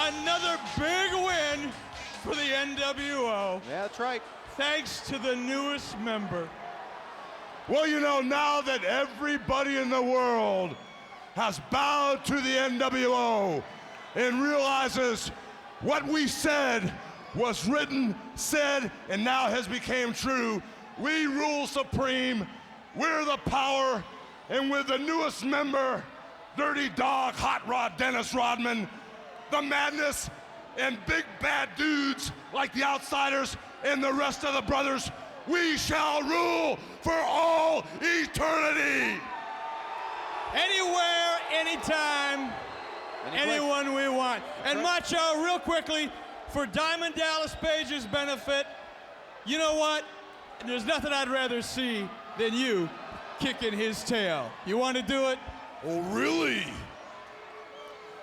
Another big win for the NWO. Yeah, that's right. Thanks to the newest member. Well, you know, now that everybody in the world has bowed to the NWO and realizes what we said was written, said, and now has become true, we rule supreme, we're the power, and with the newest member, Dirty Dog, Hot Rod, Dennis Rodman, the madness, and big bad dudes like the Outsiders and the rest of the brothers, we shall rule for all eternity. Anywhere, anytime, anyone we want. And Macho, real quickly, for Diamond Dallas Page's benefit, you know what? There's nothing I'd rather see than you kicking his tail. You want to do it? Oh, really?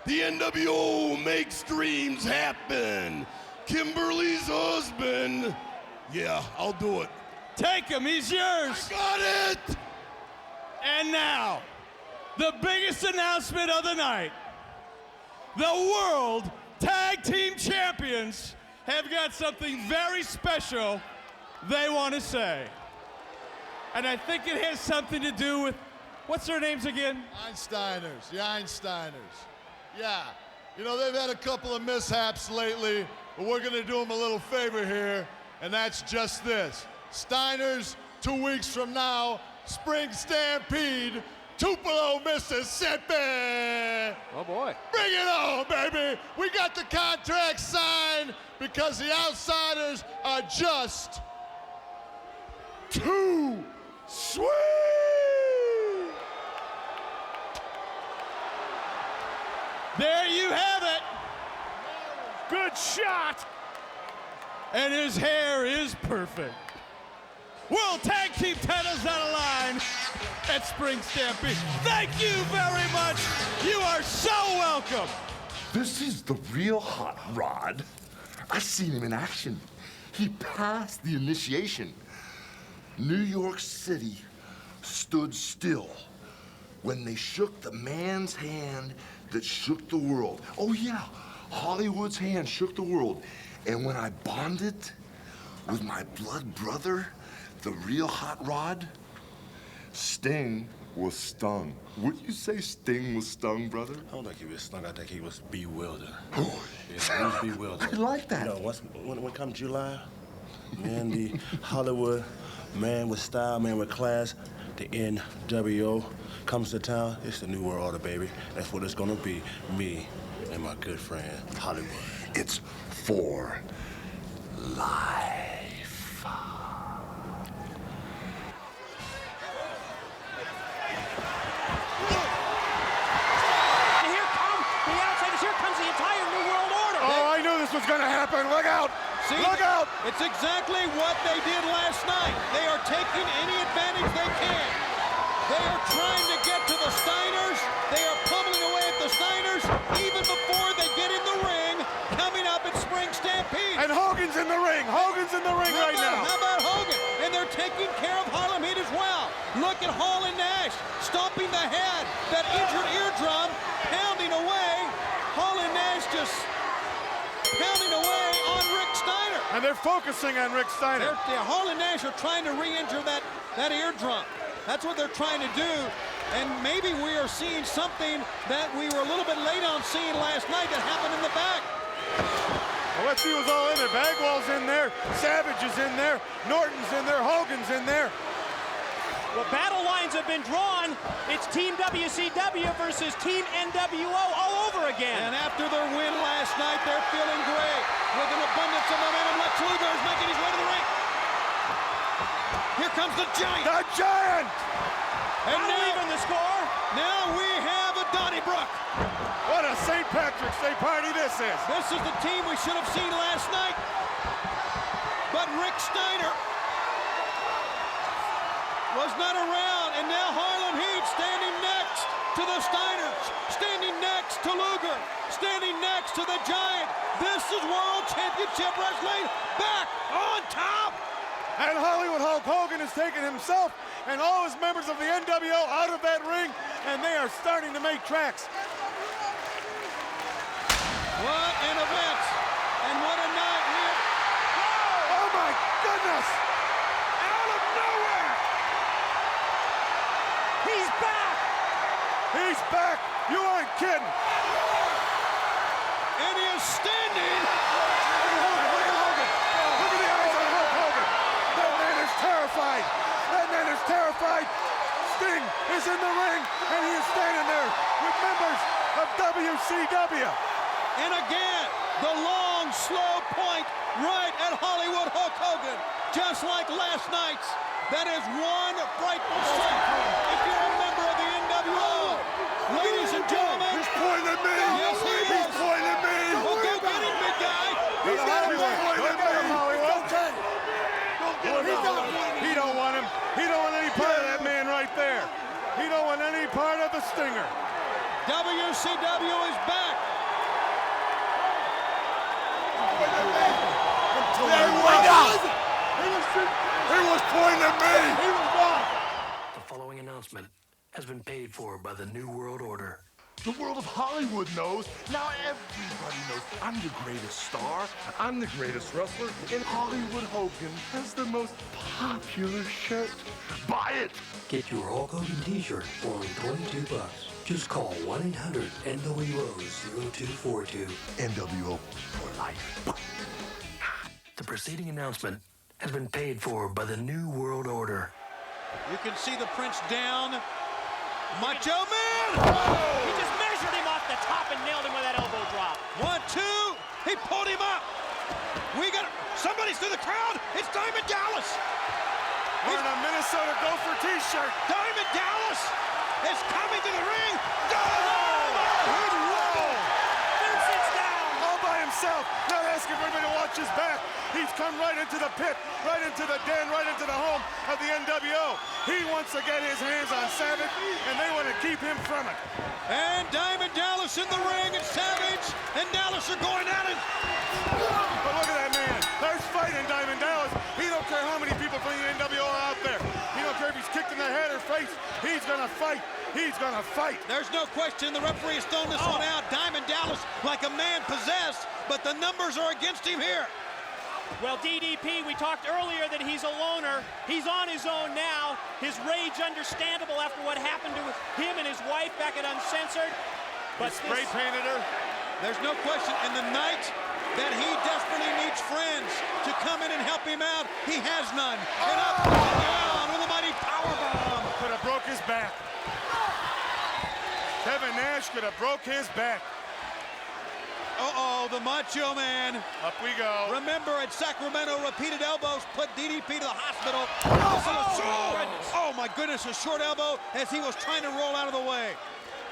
The NWO makes dreams happen. Kimberly's husband. Yeah, I'll do it. Take him, he's yours. I got it! And now, the biggest announcement of the night. The World Tag Team Champions have got something very special they want to say. And I think it has something to do with, what's their names again? Einsteiners, the Einsteiners. Yeah, you know, they've had a couple of mishaps lately, but we're gonna do them a little favor here, and that's just this. Steiners, 2 weeks from now, Spring Stampede, Tupelo, Mississippi. Oh, boy. Bring it on, baby. We got the contract signed because the Outsiders are just too sweet. There you have it. Good shot! And his hair is perfect. World Tag Team titles on the line at Spring Stampede. Thank you very much. You are so welcome. This is the real Hot Rod. I seen him in action. He passed the initiation. New York City stood still when they shook the man's hand that shook the world. Oh yeah, Hollywood's hand shook the world. And when I bonded with my blood brother, the real Hot Rod, Sting was stung. Would you say Sting was stung, brother? I don't think he was stung. I think he was bewildered. Oh, Yeah, he was bewildered. I like that. You know, when come July, man, the Hollywood man with style, man with class, the NWO comes to town. It's the New World Order, baby. That's what it's gonna be. Me and my good friend, Hollywood. It's for life. Was gonna happen. Look out! See, look out! It's exactly what they did last night. They are taking any advantage they can. They are trying to get to the Steiners. They are pummeling away at the Steiners even before they get in the ring coming up at Spring Stampede. And Hogan's in the ring. Hogan's in the ring right now. How about Hogan? And they're taking care of Harlem Heat as well. Look at Hall and Nash stomping the head, that injured eardrum, pounding away. Hall and Nash just pounding away on Rick Steiner. And they're focusing on Rick Steiner. Hall and Nash are trying to re-injure that eardrum. That's what they're trying to do. And maybe we are seeing something that we were a little bit late on seeing last night that happened in the back. Well, let's see who's all in there. Bagwell's in there. Savage is in there. Norton's in there. Hogan's in there. Well, battle lines have been drawn. It's Team WCW versus Team NWO all over again. And after their win last night, they're feeling great. With an abundance of momentum, Lex Luger is making his way to the ring. Here comes the Giant. The Giant! And now, even the score. Now we have a Donnybrook. What a St. Patrick's Day party this is. This is the team we should have seen last night. But Rick Steiner was not around, and now Harlem Heat standing next to the Steiners, standing next to Luger, standing next to the Giant. This is World Championship Wrestling back on top. And Hollywood Hulk Hogan has taken himself and all his members of the NWO out of that ring, and they are starting to make tracks. What an event, and what a night. Oh my goodness! Out of nowhere! He's back! He's back! You ain't kidding! And he is standing. Look at Hogan! Look at the eyes on Hulk Hogan! That man is terrified! That man is terrified! Sting is in the ring, and he is standing there with members of WCW. And again, the long, slow point right at Hollywood Hulk Hogan. Just like last night's. That is one frightful sight. If you're a member of the NWO, ladies and gentlemen. He's pointing at me! Yes, he is. He's pointing at me! Well, go get him, big guy. He's got him pointing at me! Hollywood! He don't want him. He don't want any part of that man right there. He don't want any part of the Stinger. WCW is back. He was pointing at me! He was wrong! The following announcement has been paid for by the New World Order. The world of Hollywood knows. Now everybody knows. I'm the greatest star. I'm the greatest wrestler. And Hollywood Hogan has the most popular shirt. Buy it! Get your Hulk Hogan t-shirt for only $22. Just call 1-800-NWO-0242. NWO for life. The preceding announcement has been paid for by the New World Order. You can see the Prince down. Macho Man! He just measured him off the top and nailed him with that elbow drop. 1, 2. He pulled him up. We got somebody's through the crowd. It's Diamond Dallas. Wearing a Minnesota Gopher t-shirt. Diamond Dallas is coming to the ring. Vincent's down. All by himself, not asking for anybody to watch his back. He's come right into the pit, right into the den, right into the home of the NWO. He wants to get his hands on Savage, and they want to keep him from it. And Diamond Dallas in the ring, and Savage and Dallas are going at it. But look at that man. There's fighting Diamond Dallas. He don't care how many people from the NWO are out there. He don't care if he's kicked in the head or face. He's gonna fight. He's gonna fight. There's no question the referee has thrown this one out. Diamond Dallas like a man possessed, but the numbers are against him here. Well, DDP, we talked earlier that he's a loner. He's on his own now. His rage understandable after what happened to him and his wife back at Uncensored. But Spray painted her. There's no question in the night that he desperately needs friends to come in and help him out. He has none. And up and down with a mighty powerbomb. Could have broke his back. Kevin Nash could have broke his back. Uh-oh, the Macho Man. Up we go. Remember at Sacramento, repeated elbows put DDP to the hospital. Oh my goodness, a short elbow as he was trying to roll out of the way.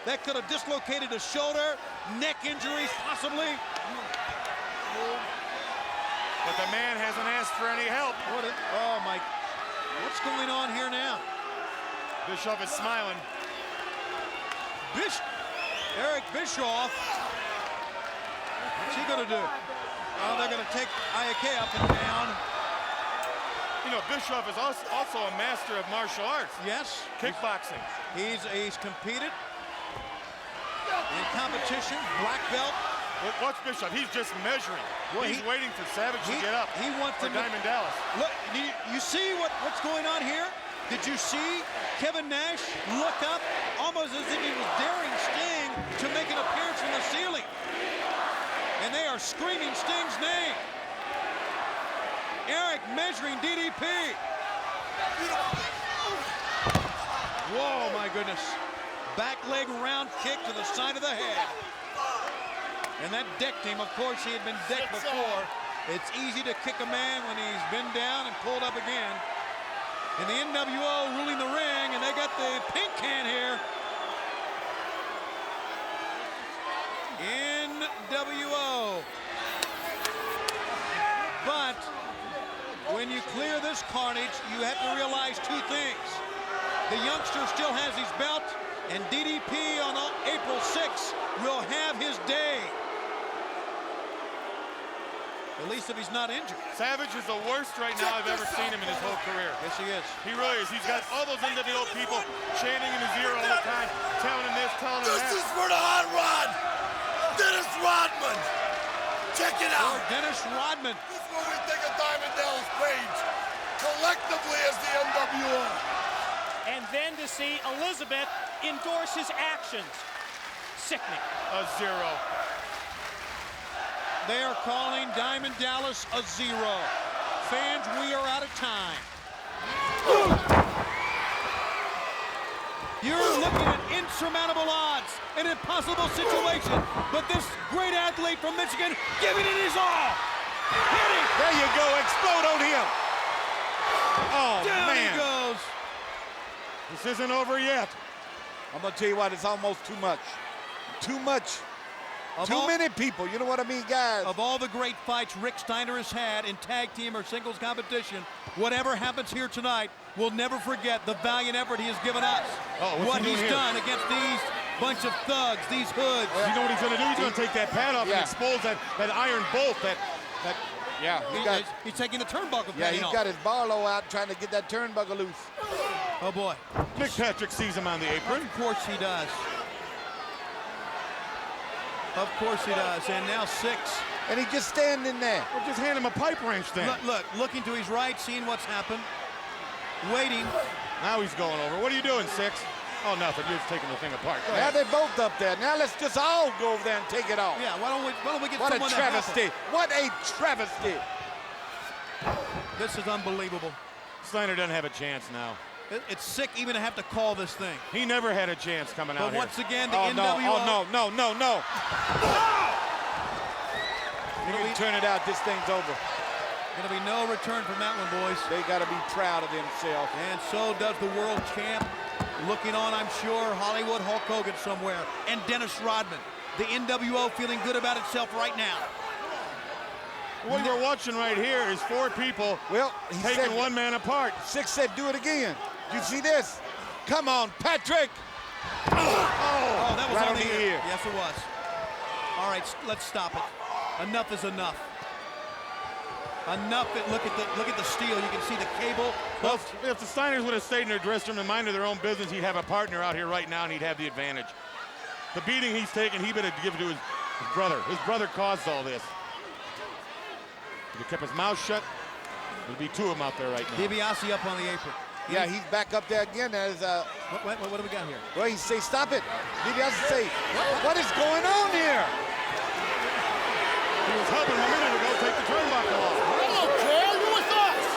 That could have dislocated a shoulder, neck injuries possibly. But the man hasn't asked for any help. Oh my, what's going on here now? Bischoff is smiling. Eric Bischoff. What's he gonna do? Oh, they're gonna take IAK up and down. You know, Bischoff is also a master of martial arts. Yes. Kickboxing. He's competed in competition, black belt. Watch Bischoff. He's just measuring. Well, he's waiting for Savage to get up. He wants for to Diamond Dallas. Look, you see what's going on here? Did you see Kevin Nash look up almost as if he was daring Sting to make an appearance from the ceiling? And they are screaming Sting's name. Eric measuring DDP. Whoa, my goodness. Back leg round kick to the side of the head. And that decked him. Of course, he had been decked before. It's easy to kick a man when he's been down and pulled up again. And the NWO ruling the ring, and they got the pink can here. NWO. But when you clear this carnage, you have to realize two things. The youngster still has his belt, and DDP on April 6th will have his day. At least if he's not injured. Savage is the worst right now I've ever seen him in his whole career. Yes, he is. He really is. He's got all those NWO people chanting in his ear all the time, telling him this, telling him that. This is for the hot rod! Dennis Rodman! Rodman. Check it out. Or Dennis Rodman. This is what we think of Diamond Dallas Page collectively as the NWO. And then to see Elizabeth endorse his actions. Sickening. A 0. They are calling Diamond Dallas a 0. Fans, we are out of time. You're looking at insurmountable odds, an impossible situation, but this great athlete from Michigan giving it his all. Hitting. There you go, explode on him. Oh, Down man. he goes. This isn't over yet. I'm gonna tell you what, it's almost too much. Too much. Too many people, you know what I mean, guys? Of all the great fights Rick Steiner has had in tag team or singles competition, whatever happens here tonight, we'll never forget the valiant effort he has given us. What he's done against these bunch of thugs, these hoods. You know what he's gonna do? He's gonna take that pad off and expose that iron bolt He's taking the turnbuckle Yeah, padding he's off. got his Barlow out trying to get that turnbuckle loose. Oh boy. Nick Patrick sees him on the apron. Of course he does. Of course he does. And now 6. And he's just standing there. Well, just hand him a pipe wrench then. Look, looking to his right, seeing what's happened. Waiting. Now he's going over. What are you doing, 6? Oh, nothing. You're just taking the thing apart. Go Now ahead. they're both up there. Now let's just all go over there and take it off. Yeah, why don't we get What a someone to help him? travesty. What a travesty. This is unbelievable. Steiner doesn't have a chance now. It's sick even to have to call this thing. He never had a chance coming out But here. once again, the Oh, NWO. no. You can turn it out. This thing's over. Gonna be no return from that one, boys. They got to be proud of themselves. And so does the world champ. Looking on, I'm sure, Hollywood Hulk Hogan somewhere. And Dennis Rodman. The NWO feeling good about itself right now. What we're watching right here is 4 people He taking said, one man apart. 6 said, do it again. You see this? Come on, Patrick. Oh, that was right on on the the ear. ear. Yes, it was. All right, let's stop it. Enough is enough. Enough. Look at the steel. You can see the cable. Well, if the Steiners would have stayed in their dressing room and minded their own business, he'd have a partner out here right now, and he'd have the advantage. The beating he's taken, he better give it to his brother. His brother caused all this. If he kept his mouth shut, there'd be 2 of them out there right now. DiBiase up on the apron. Yeah, he's back up there again. As What do we got here? well, he say, stop it. DiBiase say, what is going on here? He was helping him a minute ago take the turnbuckle off. I don't care. You're with us.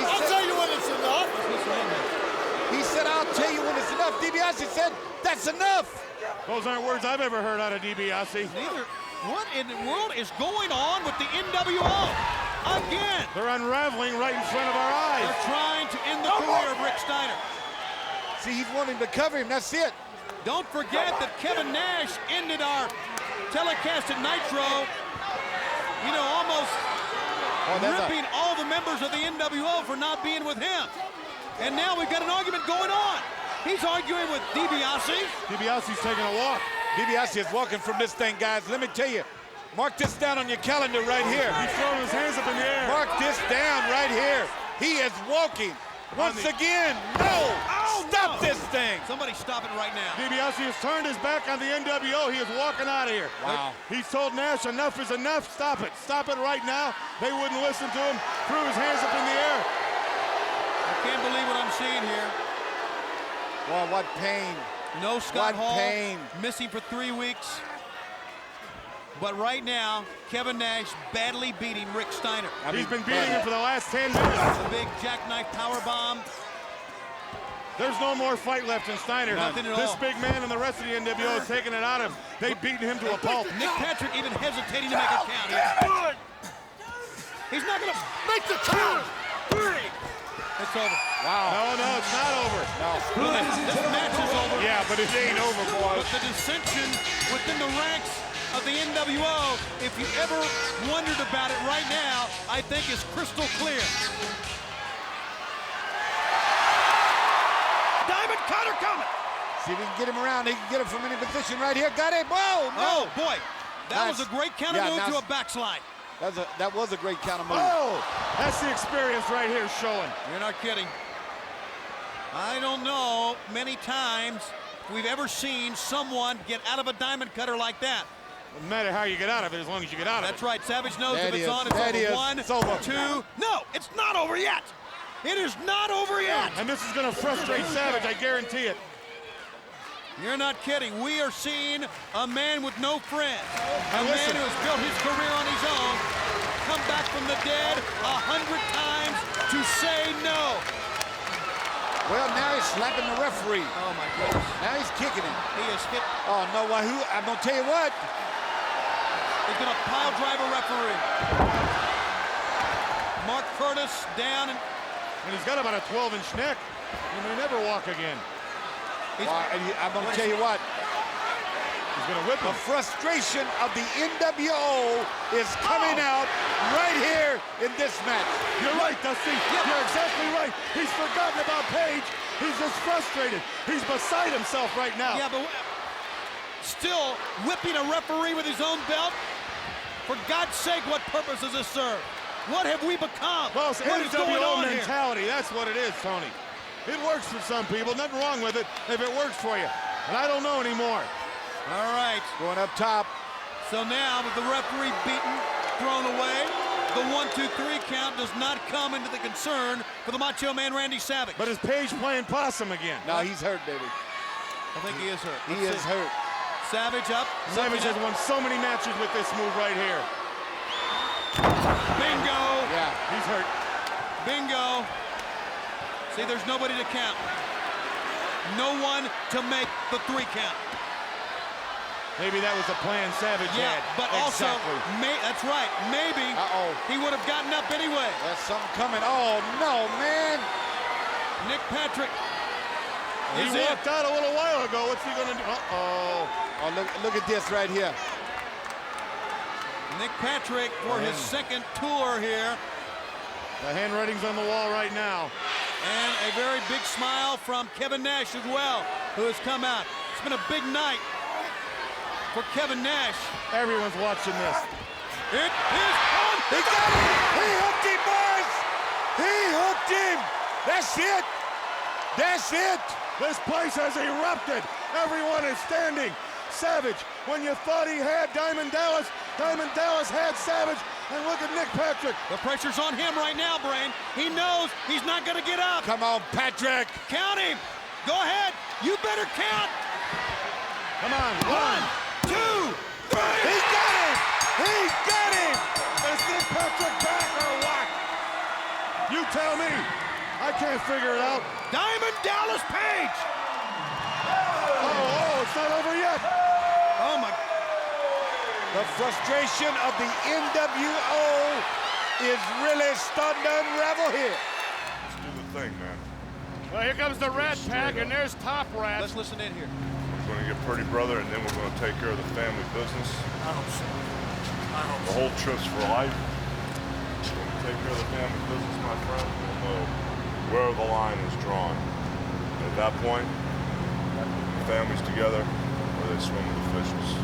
I'll tell you when it's enough. He said, I'll tell you when it's enough. DiBiase said, that's enough. Those aren't words I've ever heard out of DiBiase. Neither. What in the world is going on with the NWO? Again. They're unraveling right in front of our eyes. They're trying to end the career of Rick Steiner. See, he's wanting to cover him. That's it. Don't forget that Kevin Nash ended our telecast at Nitro, almost ripping all the members of the NWO for not being with him. And now we've got an argument going on. He's arguing with DiBiase. DiBiase's taking a walk. DiBiase is walking from this thing, guys. Let me tell you, mark this down on your calendar right here. He's throwing his hands up in the air. Mark this down right here. He is walking. Once again, no! Stop this thing! Somebody stop it right now. DiBiase has turned his back on the NWO. He is walking out of here. Wow. He's told Nash enough is enough. Stop it. Stop it right now. They wouldn't listen to him. Threw his hands up in the air. I can't believe what I'm seeing here. Boy, what pain. No Scott What Hall, pain. missing for 3 weeks. But right now, Kevin Nash badly beating Rick Steiner. He's been beating him for the last 10 minutes. The big jackknife powerbomb. There's no more fight left in Steiner. Nothing at This all. big man and the rest of the NWO is taking it out of him. They've beaten him to a pulp. Nick Patrick even hesitating to make a count here. He's not going to Make the count. It's over. Wow. No, it's not over. This match is over. Yeah, but it ain't over, boys. But the dissension within the ranks of the NWO, if you ever wondered about it right now, I think is crystal clear. Diamond Cutter coming. See if we can get him around. He can get him from any position right here. Got it. Whoa, no. Oh, boy. That Nice. was a great counter Yeah, move nice. to a backslide. That was a great counter move. Oh, that's the experience right here showing. You're not kidding. I don't know many times we've ever seen someone get out of a diamond cutter like that. Doesn't matter how you get out of it as long as you get out of it. That's right. Savage knows That if it's is- on, it's that over. is- 1, it's over. 2. No, it's not over yet. It is not over yet. And this is going to frustrate Savage, I guarantee it. You're not kidding. We are seeing a man with no friends. A man listen. who has built his career on his own, come back from the dead 100 times to say no. Well, now he's slapping the referee. Oh, my goodness. Now he's kicking him. He has hit. Oh, no, Wahoo, I'm going to tell you what. He's going to pile drive a referee. Mark Curtis down. And he's got about a 12-inch neck. He may never walk again. I'm going to tell you what. He's going to whip him. The frustration of the NWO is coming out right here in this match. You're right, Dusty. You're exactly right. He's forgotten about Page. He's just frustrated. He's beside himself right now. Yeah, but still whipping a referee with his own belt? For God's sake, what purpose does this serve? What have we become? Well, it's what is going NWO on here? mentality. That's what it is, Tony. It works for some people. Nothing wrong with it if it works for you. And I don't know anymore. All right. Going up top. So now with the referee beaten, thrown away, the 1-2-3 count does not come into the concern for the Macho Man Randy Savage. But is Page playing possum again? No, he's hurt, baby. I think he is hurt. He Let's is see. hurt. Savage up. Savage has won so many matches with this move right here. Bingo. Yeah. He's hurt. Bingo. See, there's nobody to count. No one to make the 3 count. Maybe that was a plan Savage Yeah, had. but Exactly. also, that's right, maybe he would have gotten up anyway. There's something coming. Oh, no, man. Nick Patrick He is in. walked out a little while ago. What's he going to do? Uh-oh. Oh, look at this right here. Nick Patrick for his second tour here. The handwriting's on the wall right now. And a very big smile from Kevin Nash as well, who has come out. It's been a big night for Kevin Nash. Everyone's watching this. It is on. He got him. He hooked him, boys. He hooked him. That's it. That's it. This place has erupted. Everyone is standing. Savage, when you thought he had Diamond Dallas had Savage. And look at Nick Patrick. The pressure's on him right now, Brain. He knows he's not going to get up. Come on, Patrick. Count him. Go ahead. You better count. Come on. 1, 2, 3. He got him. He got him. Is Nick Patrick back or what? You tell me. I can't figure it out. Diamond Dallas Page. Oh, it's not over yet. Oh, my. The frustration of the NWO is really starting to unravel here. Let's do the thing, man. Well, here comes the Rat Pack, and there's Top Rat. Let's listen in here. We're going to get pretty, brother, and then we're going to take care of the family business. I hope so. The whole trip's for life. When we take care of the family business, my friend, we'll know where the line is drawn. And at that point, the family's together, or they swim with the fishes.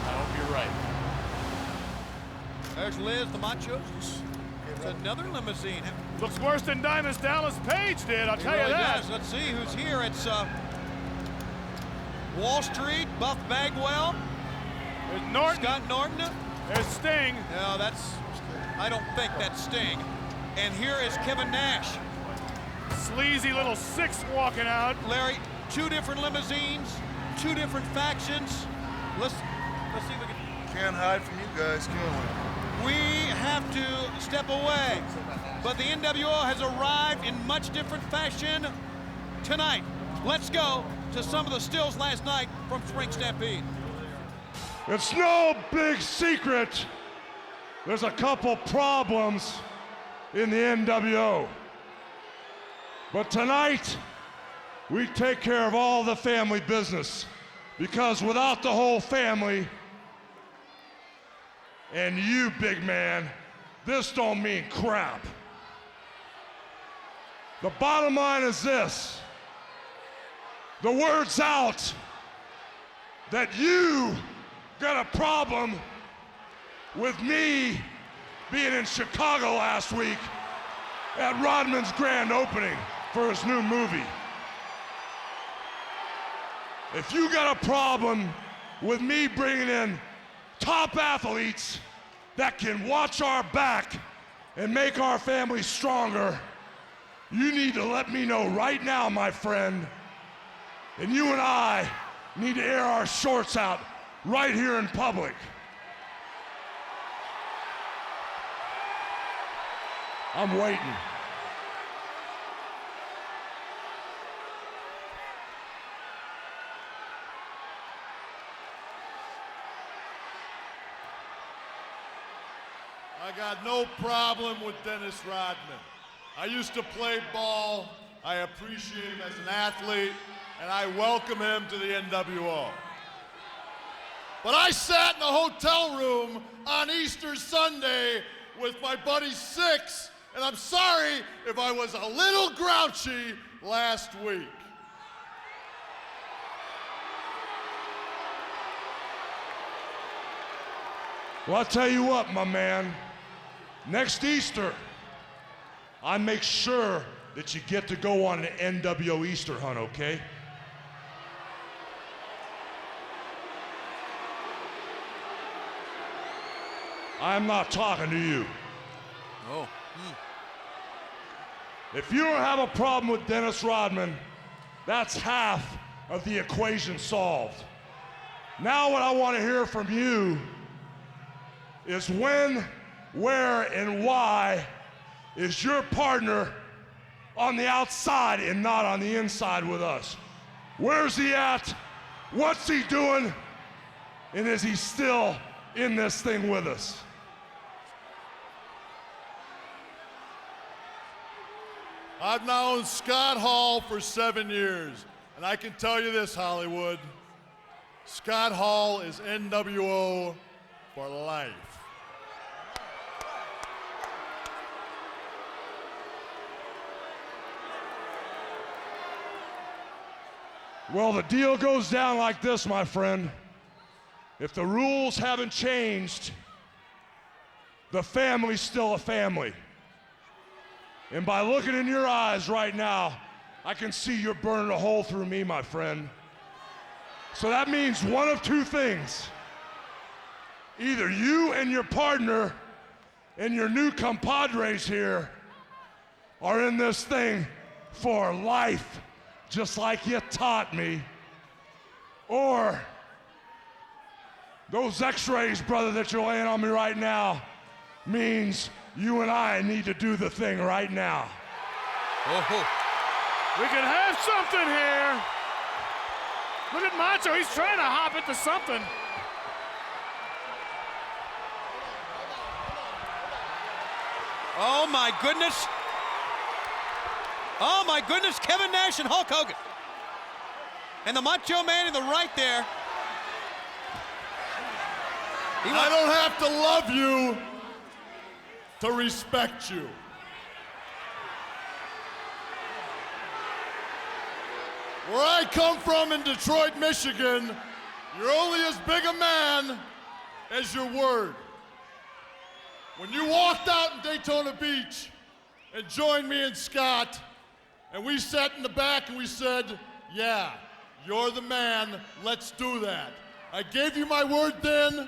I hope you're right. There's Liz, the Machos. It's another limousine. Looks worse than Diamond Dallas Page did, I'll He tell you really that. does. Let's see who's here. It's Wall Street, Buff Bagwell, There's Norton. Scott Norton. There's Sting. No, I don't think that's Sting. And here is Kevin Nash. Sleazy little 6 walking out. Larry, 2 different limousines, 2 different factions. Let's see if we can. Can't hide from you guys, can we? We have to step away. But the NWO has arrived in much different fashion tonight. Let's go to some of the stills last night from Spring Stampede. It's no big secret. There's a couple problems in the NWO. But tonight, we take care of all the family business. Because without the whole family, and you, big man, this don't mean crap. The bottom line is this. The word's out that you got a problem with me being in Chicago last week at Rodman's grand opening for his new movie. If you got a problem with me bringing in top athletes that can watch our back and make our family stronger, you need to let me know right now, my friend. And you and I need to air our shorts out right here in public. I'm waiting. I got no problem with Dennis Rodman. I used to play ball. I appreciate him as an athlete, and I welcome him to the NWO. But I sat in a hotel room on Easter Sunday with my buddy Six, and I'm sorry if I was a little grouchy last week. Well, I'll tell you what, my man. Next Easter, I make sure that you get to go on an NWO Easter hunt, okay? I'm not talking to you. Oh. If you don't have a problem with Dennis Rodman, that's half of the equation solved. Now what I want to hear from you is when, where, and why is your partner on the outside and not on the inside with us? Where's he at? What's he doing? And is he still in this thing with us? I've known Scott Hall for 7 years, and I can tell you this, Hollywood. Scott Hall is NWO for life. Well, the deal goes down like this, my friend. If the rules haven't changed, the family's still a family. And by looking in your eyes right now, I can see you're burning a hole through me, my friend. So that means one of two things. Either you and your partner and your new compadres here are in this thing for life, just like you taught me, or those x-rays, brother, that you're laying on me right now means you and I need to do the thing right now. Oh. We can have something here. Look at Macho, he's trying to hop into something. Oh my goodness. Oh my goodness, Kevin Nash and Hulk Hogan. And the Macho Man in the right there. I don't have to love you to respect you. Where I come from in Detroit, Michigan, you're only as big a man as your word. When you walked out in Daytona Beach and joined me and Scott, and we sat in the back and we said, yeah, you're the man, let's do that. I gave you my word then,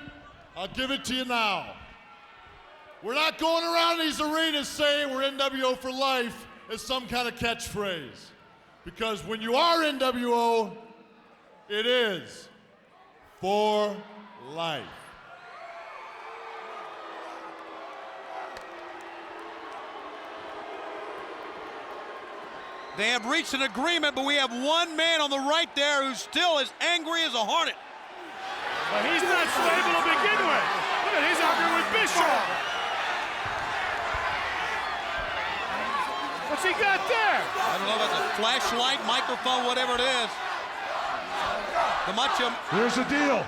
I'll give it to you now. We're not going around these arenas saying we're NWO for life as some kind of catchphrase. Because when you are NWO, it is for life. They have reached an agreement, but we have one man on the right there who's still as angry as a hornet. But he's not stable to begin with. Look at, he's arguing with Bischoff. What's he got there? I don't know if it's a flashlight, microphone, whatever it is. The Macho. Here's the deal.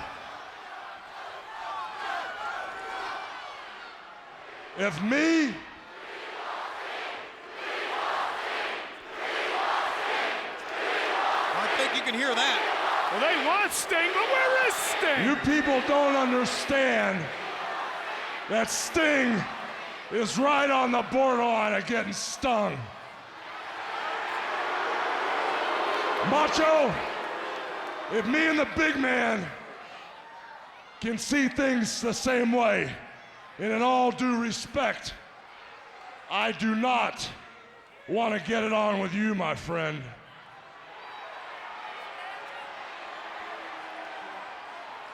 If me I think you can hear that. Well, they want Sting, but where is Sting? you people don't understand that Sting is right on the borderline of getting stung. Macho, if me and the big man can see things the same way. And in all due respect, I do not want to get it on with you, my friend.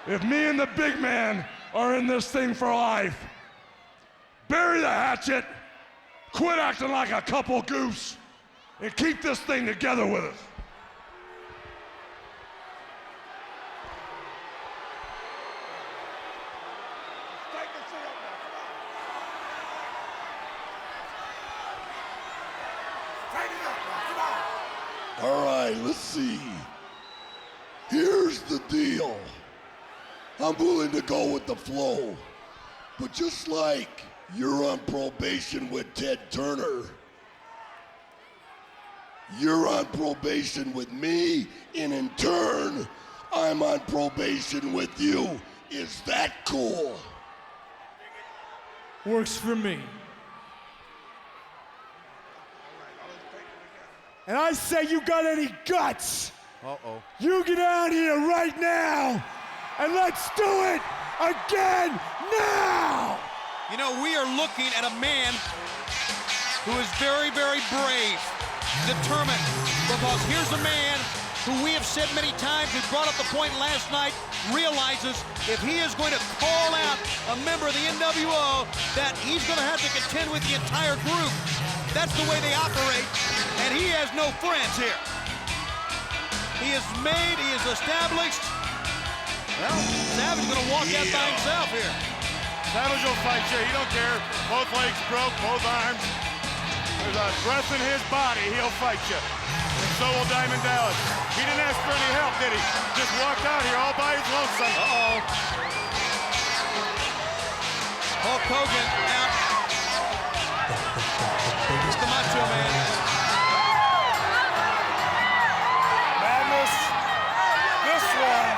If me and the big man are in this thing for life, bury the hatchet, quit acting like a couple goofs, and keep this thing together with us. All right, let's see. Here's the deal. I'm willing to go with the flow, but just like you're on probation with Ted Turner, you're on probation with me, and in turn, I'm on probation with you. Is that cool? Works for me. And I say, you got any guts? Uh-oh. You get out here right now, and let's do it again now! You know, we are looking at a man who is very, very brave, determined, because here's a man who we have said many times, we brought up the point last night, realizes if he is going to call out a member of the NWO, that he's going to have to contend with the entire group. That's the way they operate, and he has no friends here. He is made, he is established. Well, Savage is going to walk out by himself here. Savage will fight you. He don't care. Both legs broke, both arms. There's a breath in his body. He'll fight you. And so will Diamond Dallas. He didn't ask for any help, did he? Just walked out here all by his lonesome. Uh-oh. Hulk Hogan out. It's the Macho Man. Madness. This one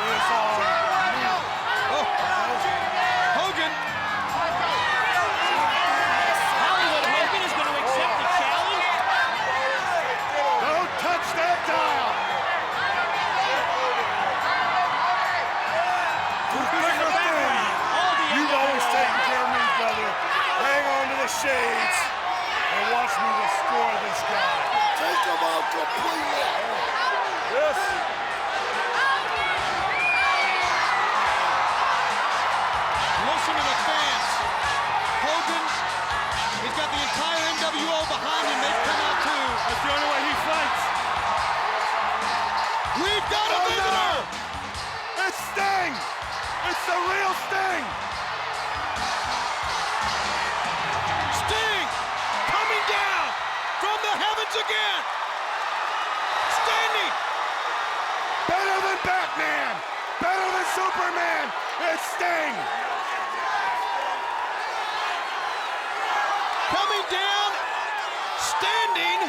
is on me. Oh. Hogan. Hollywood Hogan is going to accept the challenge. Don't touch that dial. You've always taken care of me, brother. Hang on to the shades and watch me destroy this guy. Take him out completely. Yes. Listen to the fans. Hogan, he's got the entire NWO behind him. They've come out too. That's the only way he fights. We've got a visitor. It's Sting. It's the real Sting. Sting coming down from the heavens again. Standing. Better than Batman. Better than Superman. It's Sting. Coming down. Standing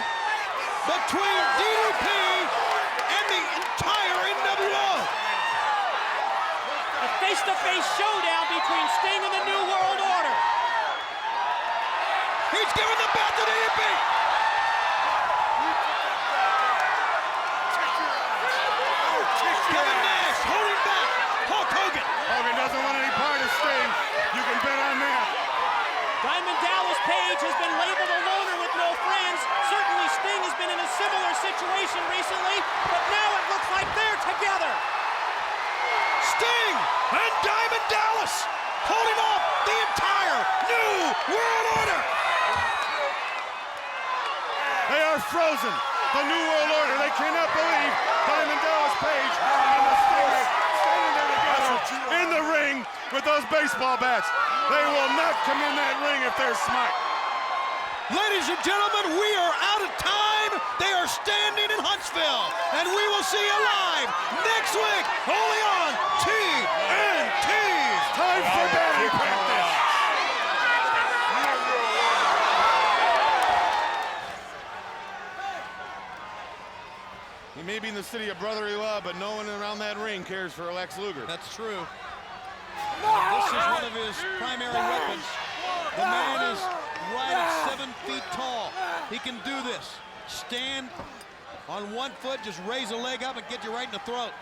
between DDP and the entire NWO. A face-to-face showdown between Sting and the New World Order. He's giving the belt to DDP. Kevin Nash holding back Hulk Hogan. Hogan doesn't want any part of Sting. You can bet on that. Diamond Dallas Page has been labeled a loner with no friends. Certainly Sting has been in a similar situation recently, but now it looks like they're together. Sting and Diamond Dallas holding off the entire New World Order. They are frozen. The New World Order. They cannot believe Diamond Dallas Page and the Stinger standing there together in the ring with those baseball bats. They will not come in that ring if they're smart. Ladies and gentlemen, we are out of time. They are standing in Huntsville, and we will see you live next week only on TNT. Time for batting practice. He may be in the city of brotherly love, but no one around that ring cares for Lex Luger. That's true. This is one of his primary weapons. The man is right at 7 feet tall. He can do this. Stand on one foot, just raise a leg up and get you right in the throat.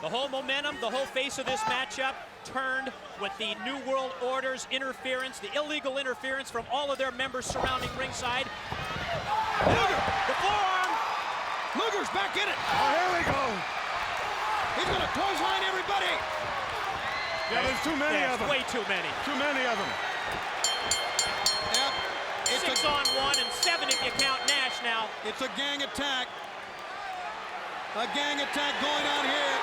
The whole momentum, the whole face of this matchup turned with the New World Order's interference, the illegal interference from all of their members surrounding ringside. Luger! The forearm! Luger's back in it! Oh, here we go! He's gonna clothesline everybody! Yeah, there's too many of them. Way too many. Too many of them. Yep. It's 6 on 1 and 7 if you count Nash now. It's a gang attack. A gang attack going on here.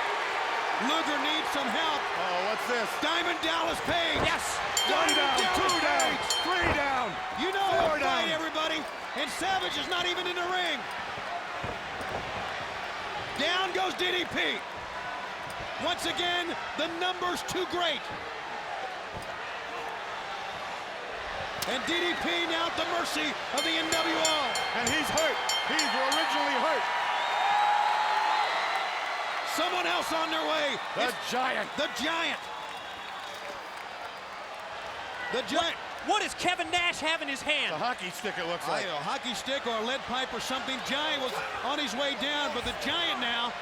Luger needs some help. Oh, what's this? Diamond Dallas Page. Yes. One Diamond down, Dallas two down, Page. three down. You know Four what fight, down. everybody. And Savage is not even in the ring. Down goes DDP. Once again, the number's too great. And DDP now at the mercy of the NWO. And he's hurt. He's originally hurt. Someone else on their way. The It's Giant. the Giant. The Giant. What does Kevin Nash have in his hand? A hockey stick, it looks like. A hockey stick or a lead pipe or something. Giant was on his way down, but the Giant now.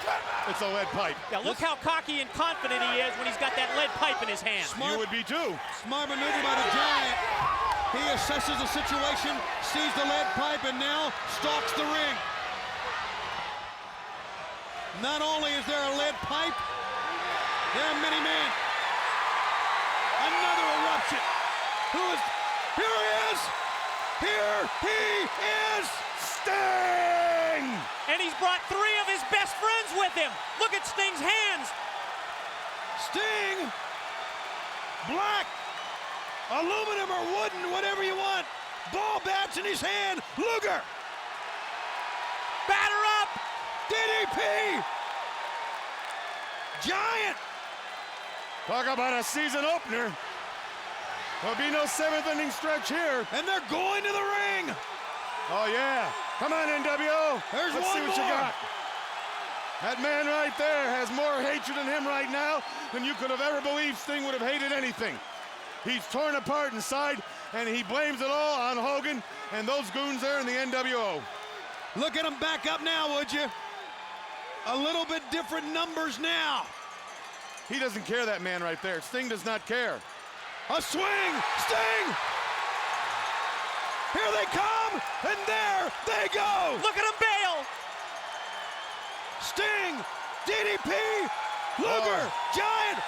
It's a lead pipe. Now look how cocky and confident he is when he's got that lead pipe in his hand. You would be too. Smart maneuver by the Giant. He assesses the situation, sees the lead pipe, and now stalks the ring. Not only is there a lead pipe, there are many men. Another eruption. Here he is! Here he is! Sting! And he's brought 3 of his best friends with him. Look at Sting's hands. Sting! Black! Aluminum or wooden, whatever you want. Ball bats in his hand. Luger! Batter up! DDP! Giant! Talk about a season opener. There'll be no 7th inning stretch here. And they're going to the ring! Oh, yeah. Come on, NWO. There's Let's one see what you more. got. That man right there has more hatred in him right now than you could have ever believed Sting would have hated anything. He's torn apart inside, and he blames it all on Hogan and those goons there in the NWO. Look at him back up now, would you? A little bit different numbers now. He doesn't care, that man right there. Sting does not care. A swing! Sting! Here they come, and there they go! Look at him bail! Sting! DDP! Luger! Giant!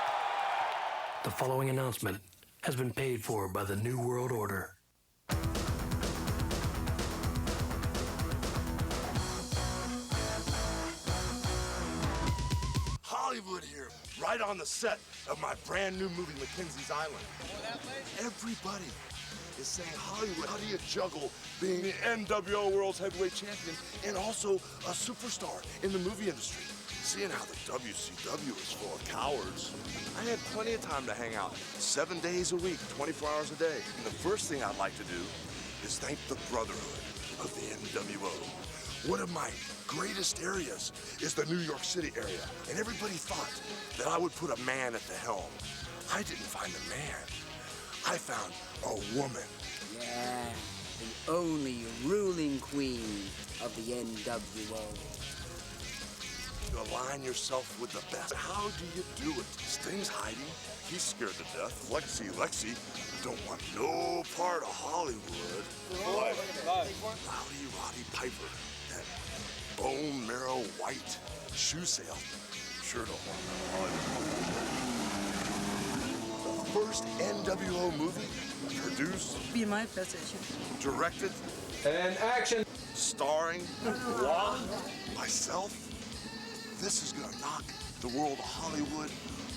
The following announcement has been paid for by the New World Order. Hollywood here, right on the set of my brand new movie, Mackenzie's Island. Everybody is saying, Hollywood, how do you juggle being the NWO World's Heavyweight Champion and also a superstar in the movie industry? Seeing how the WCW is full of cowards, I had plenty of time to hang out 7 days a week, 24 hours a day. And the first thing I'd like to do is thank the Brotherhood of the NWO. One of my greatest areas is the New York City area, and everybody thought that I would put a man at the helm. I didn't find a man. I found a woman. Yeah, the only ruling queen of the NWO. You align yourself with the best. How do you do it? Sting's hiding. He's scared to death. Lexi don't want no part of Hollywood. Rowdy Roddy Piper, that bone marrow white shoe salesman, sure don't want no Hollywood. The first NWO movie, produced, Be my position. directed, and action, starring moi, myself. This is gonna knock the world of Hollywood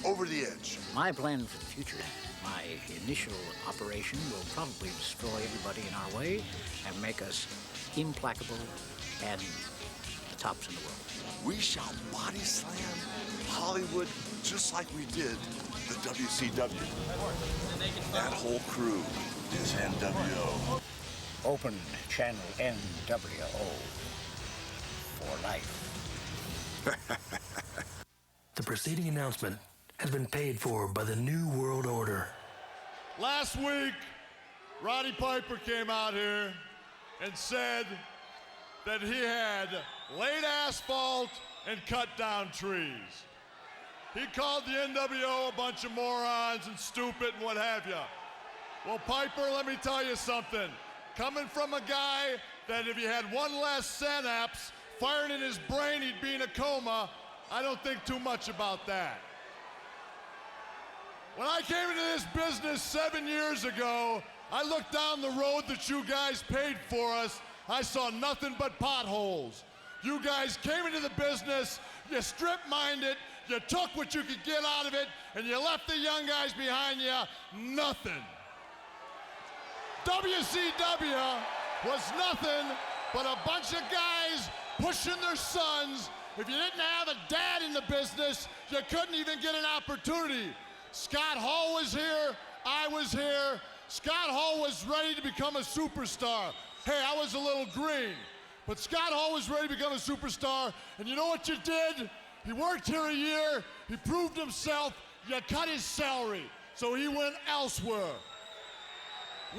over the edge. My plan for the future, my initial operation will probably destroy everybody in our way and make us implacable and the tops in the world. We shall body slam Hollywood just like we did the WCW. That whole crew is NWO. Open channel NWO for life. The preceding announcement has been paid for by the New World Order. Last week, Roddy Piper came out here and said that he had laid asphalt and cut down trees. He called the NWO a bunch of morons and stupid and what have you. Well, Piper, let me tell you something. Coming from a guy that if he had one less synapse firing in his brain, he'd be in a coma, I don't think too much about that. When I came into this business 7 years ago, I looked down the road that you guys paid for us. I saw nothing but potholes. You guys came into the business, you strip-mined it, you took what you could get out of it, and you left the young guys behind you, nothing. WCW was nothing but a bunch of guys pushing their sons. If you didn't have a dad in the business, you couldn't even get an opportunity. Scott Hall was here, I was here. Scott Hall was ready to become a superstar. Hey, I was a little green, but Scott Hall was ready to become a superstar, and you know what you did? He worked here a year, he proved himself, you cut his salary, so he went elsewhere.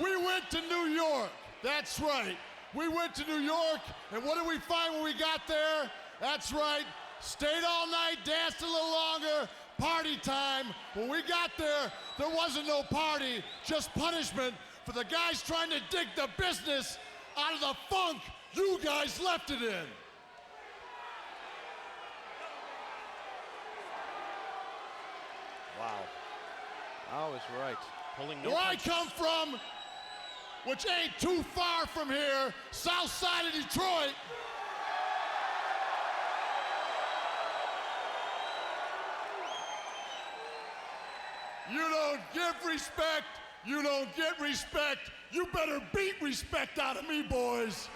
We went to New York, that's right. We went to New York, and what did we find when we got there? That's right, stayed all night, danced a little longer, party time. When we got there wasn't no party, just punishment for the guys trying to dig the business out of the funk you guys left it in. Wow. I was right. Pulling no Where punches. I come from, which ain't too far from here, south side of Detroit, you don't give respect, you don't get respect, you better beat respect out of me, boys.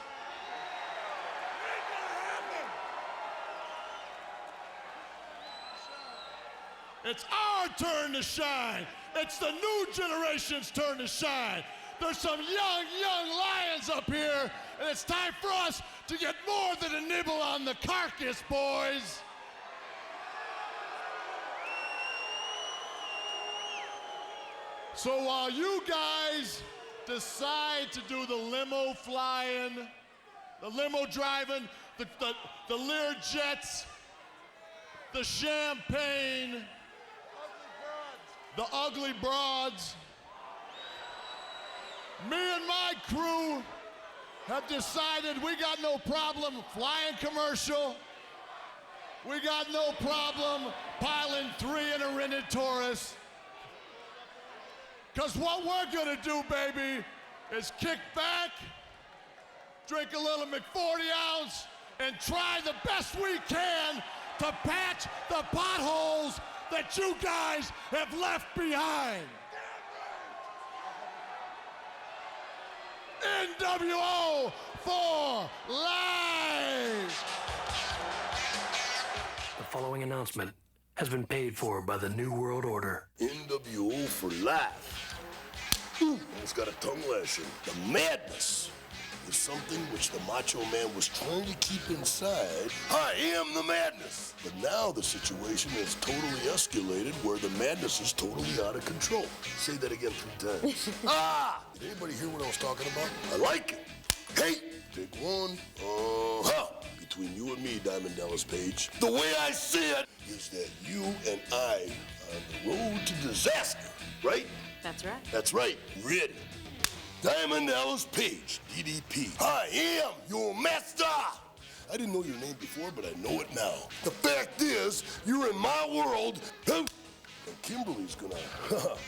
It's our turn to shine. It's the new generation's turn to shine. There's some young lions up here, and it's time for us to get more than a nibble on the carcass, boys. So while you guys decide to do the limo flying, the limo driving, the Lear jets, the champagne, the ugly broads, me and my crew have decided we got no problem flying commercial. We got no problem piling 3 in a rented Taurus. Because what we're gonna do, baby, is kick back, drink a little McForty ounce, and try the best we can to patch the potholes that you guys have left behind. NWO for life! The following announcement has been paid for by the New World Order. NWO for life. Almost got a tongue lashing. The madness is something which the Macho Man was trying to keep inside. I am the madness. But now the situation has totally escalated where the madness is totally out of control. Say that again 3 times. Did anybody hear what I was talking about? I like it. Hey, take one. Between you and me, Diamond Dallas Page, the way I see it is that you and I are on the road to disaster, right? That's right. That's right. Ready. Diamond Dallas Page, DDP. I am your master. I didn't know your name before, but I know it now. The fact is, you're in my world, and Kimberly's gonna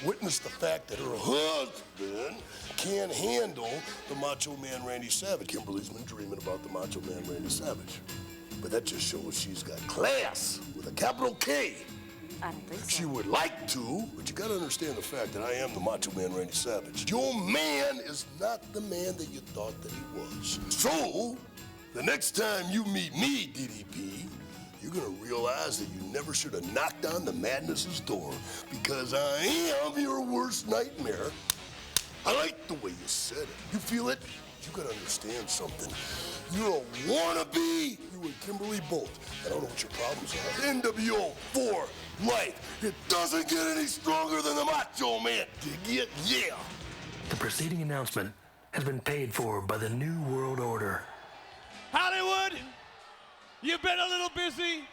witness the fact that her husband can't handle the Macho Man Randy Savage. Kimberly's been dreaming about the Macho Man Randy Savage. But that just shows she's got class with a capital K. I don't think so. She would like to, but you gotta understand the fact that I am the Macho Man Randy Savage. Your man is not the man that you thought that he was. So, the next time you meet me, DDP, you're gonna realize that you never should have knocked on the madness's door because I am your worst nightmare. I like the way you said it. You feel it? You gotta understand something. You're a wannabe. You and Kimberly both. I don't know what your problems are. NWO for life. It doesn't get any stronger than the Macho Man. Dig it? Yeah. The preceding announcement has been paid for by the New World Order. Hollywood, you've been a little busy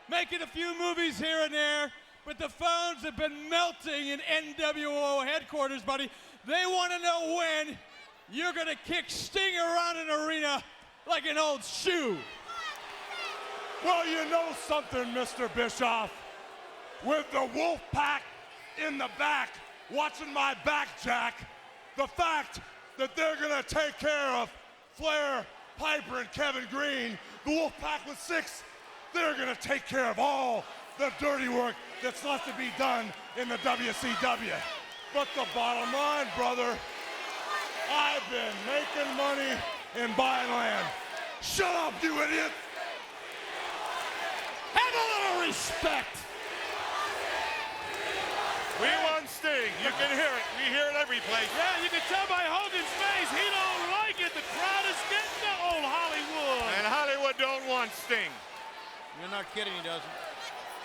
making a few movies here and there. but the phones have been melting in NWO headquarters, buddy. They want to know when you're going to kick Sting around an arena like an old shoe. Well, you know something, Mr. Bischoff. With the Wolf Pack in the back, watching my back, Jack, the fact that they're going to take care of Flair, Piper, and Kevin Green, the Wolf Pack with 6, they're going to take care of all the dirty work that's left to be done in the WCW. But the bottom line, brother, I've been making money and buying land. Shut up, you idiot! Have a little respect! We want Sting. You can hear it. We hear it every place. Yeah, you can tell by Hogan's face. He don't like it. The crowd is getting to old Hollywood. And Hollywood don't want Sting. You're not kidding, he doesn't.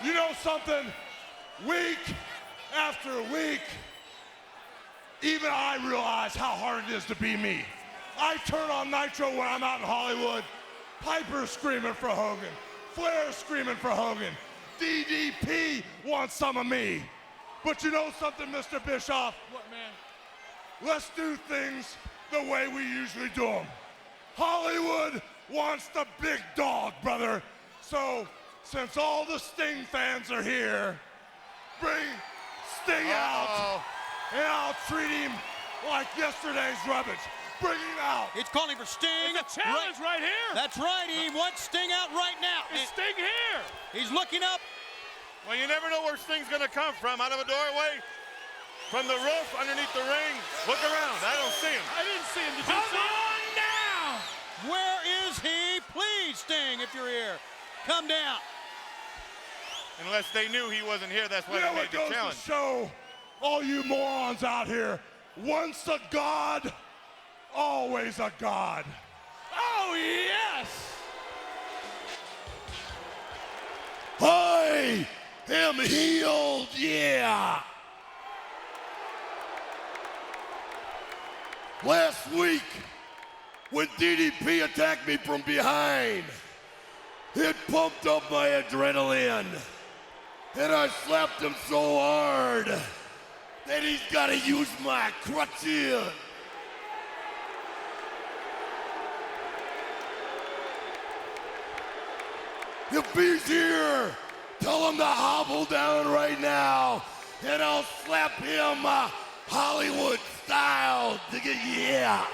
You know something? Week after week, even I realize how hard it is to be me. I turn on Nitro when I'm out in Hollywood. Piper's screaming for Hogan. Flair's screaming for Hogan. DDP wants some of me. But you know something, Mr. Bischoff? What, man? Let's do things the way we usually do them. Hollywood wants the big dog, brother. So, since all the Sting fans are here, bring Sting out, and I'll treat him like yesterday's rubbish. Bring him out. It's calling for Sting. It's a challenge right here. That's right. He wants Sting out right now. Is Sting here? He's looking up. Well, you never know where Sting's going to come from. Out of a doorway, from the roof, underneath the ring. Look around. I don't see him. I didn't see him. Did you Come see him? on down. Where is he? Please, Sting, if you're here, come down. Unless they knew he wasn't here, that's why You know they what made the goes challenge. to show all you morons out here? Once a god, always a god. Oh, yes! I am healed, yeah! Last week, when DDP attacked me from behind, it pumped up my adrenaline. And I slapped him so hard that he's gotta use my crutches. If he's here, tell him to hobble down right now, and I'll slap him Hollywood style. Yeah.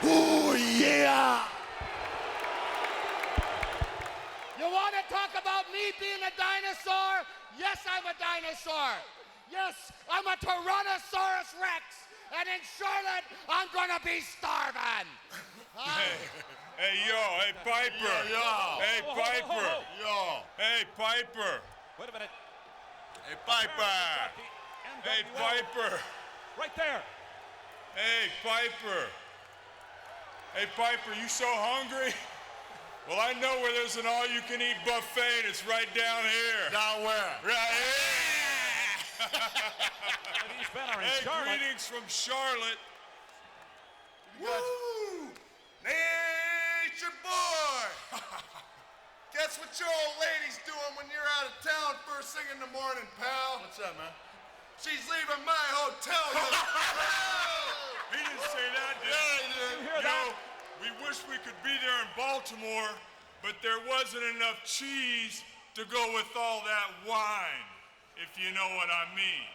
Oh, yeah. You want to talk about me being a dinosaur? Yes, I'm a dinosaur. Yes, I'm a Tyrannosaurus Rex. And in Charlotte, I'm gonna be starving. Hey, Piper. Yo. Hey, Piper. Yo. Hey, Piper. Wait a minute. Hey, Piper. Hey, Piper. Right there. Hey, Piper. Hey, Piper, you so hungry? Well, I know where there's an all-you-can-eat buffet, and it's right down here. Down where? Right here. These men are in Hey, Charlotte. greetings from Charlotte. Woo! Hey, it's your boy! Guess what your old lady's doing when you're out of town first thing in the morning, pal? What's up, man? She's leaving my hotel. He didn't say that, did he? Yeah, he did. You hear that? We wish we could be there in Baltimore, but there wasn't enough cheese to go with all that wine, if you know what I mean.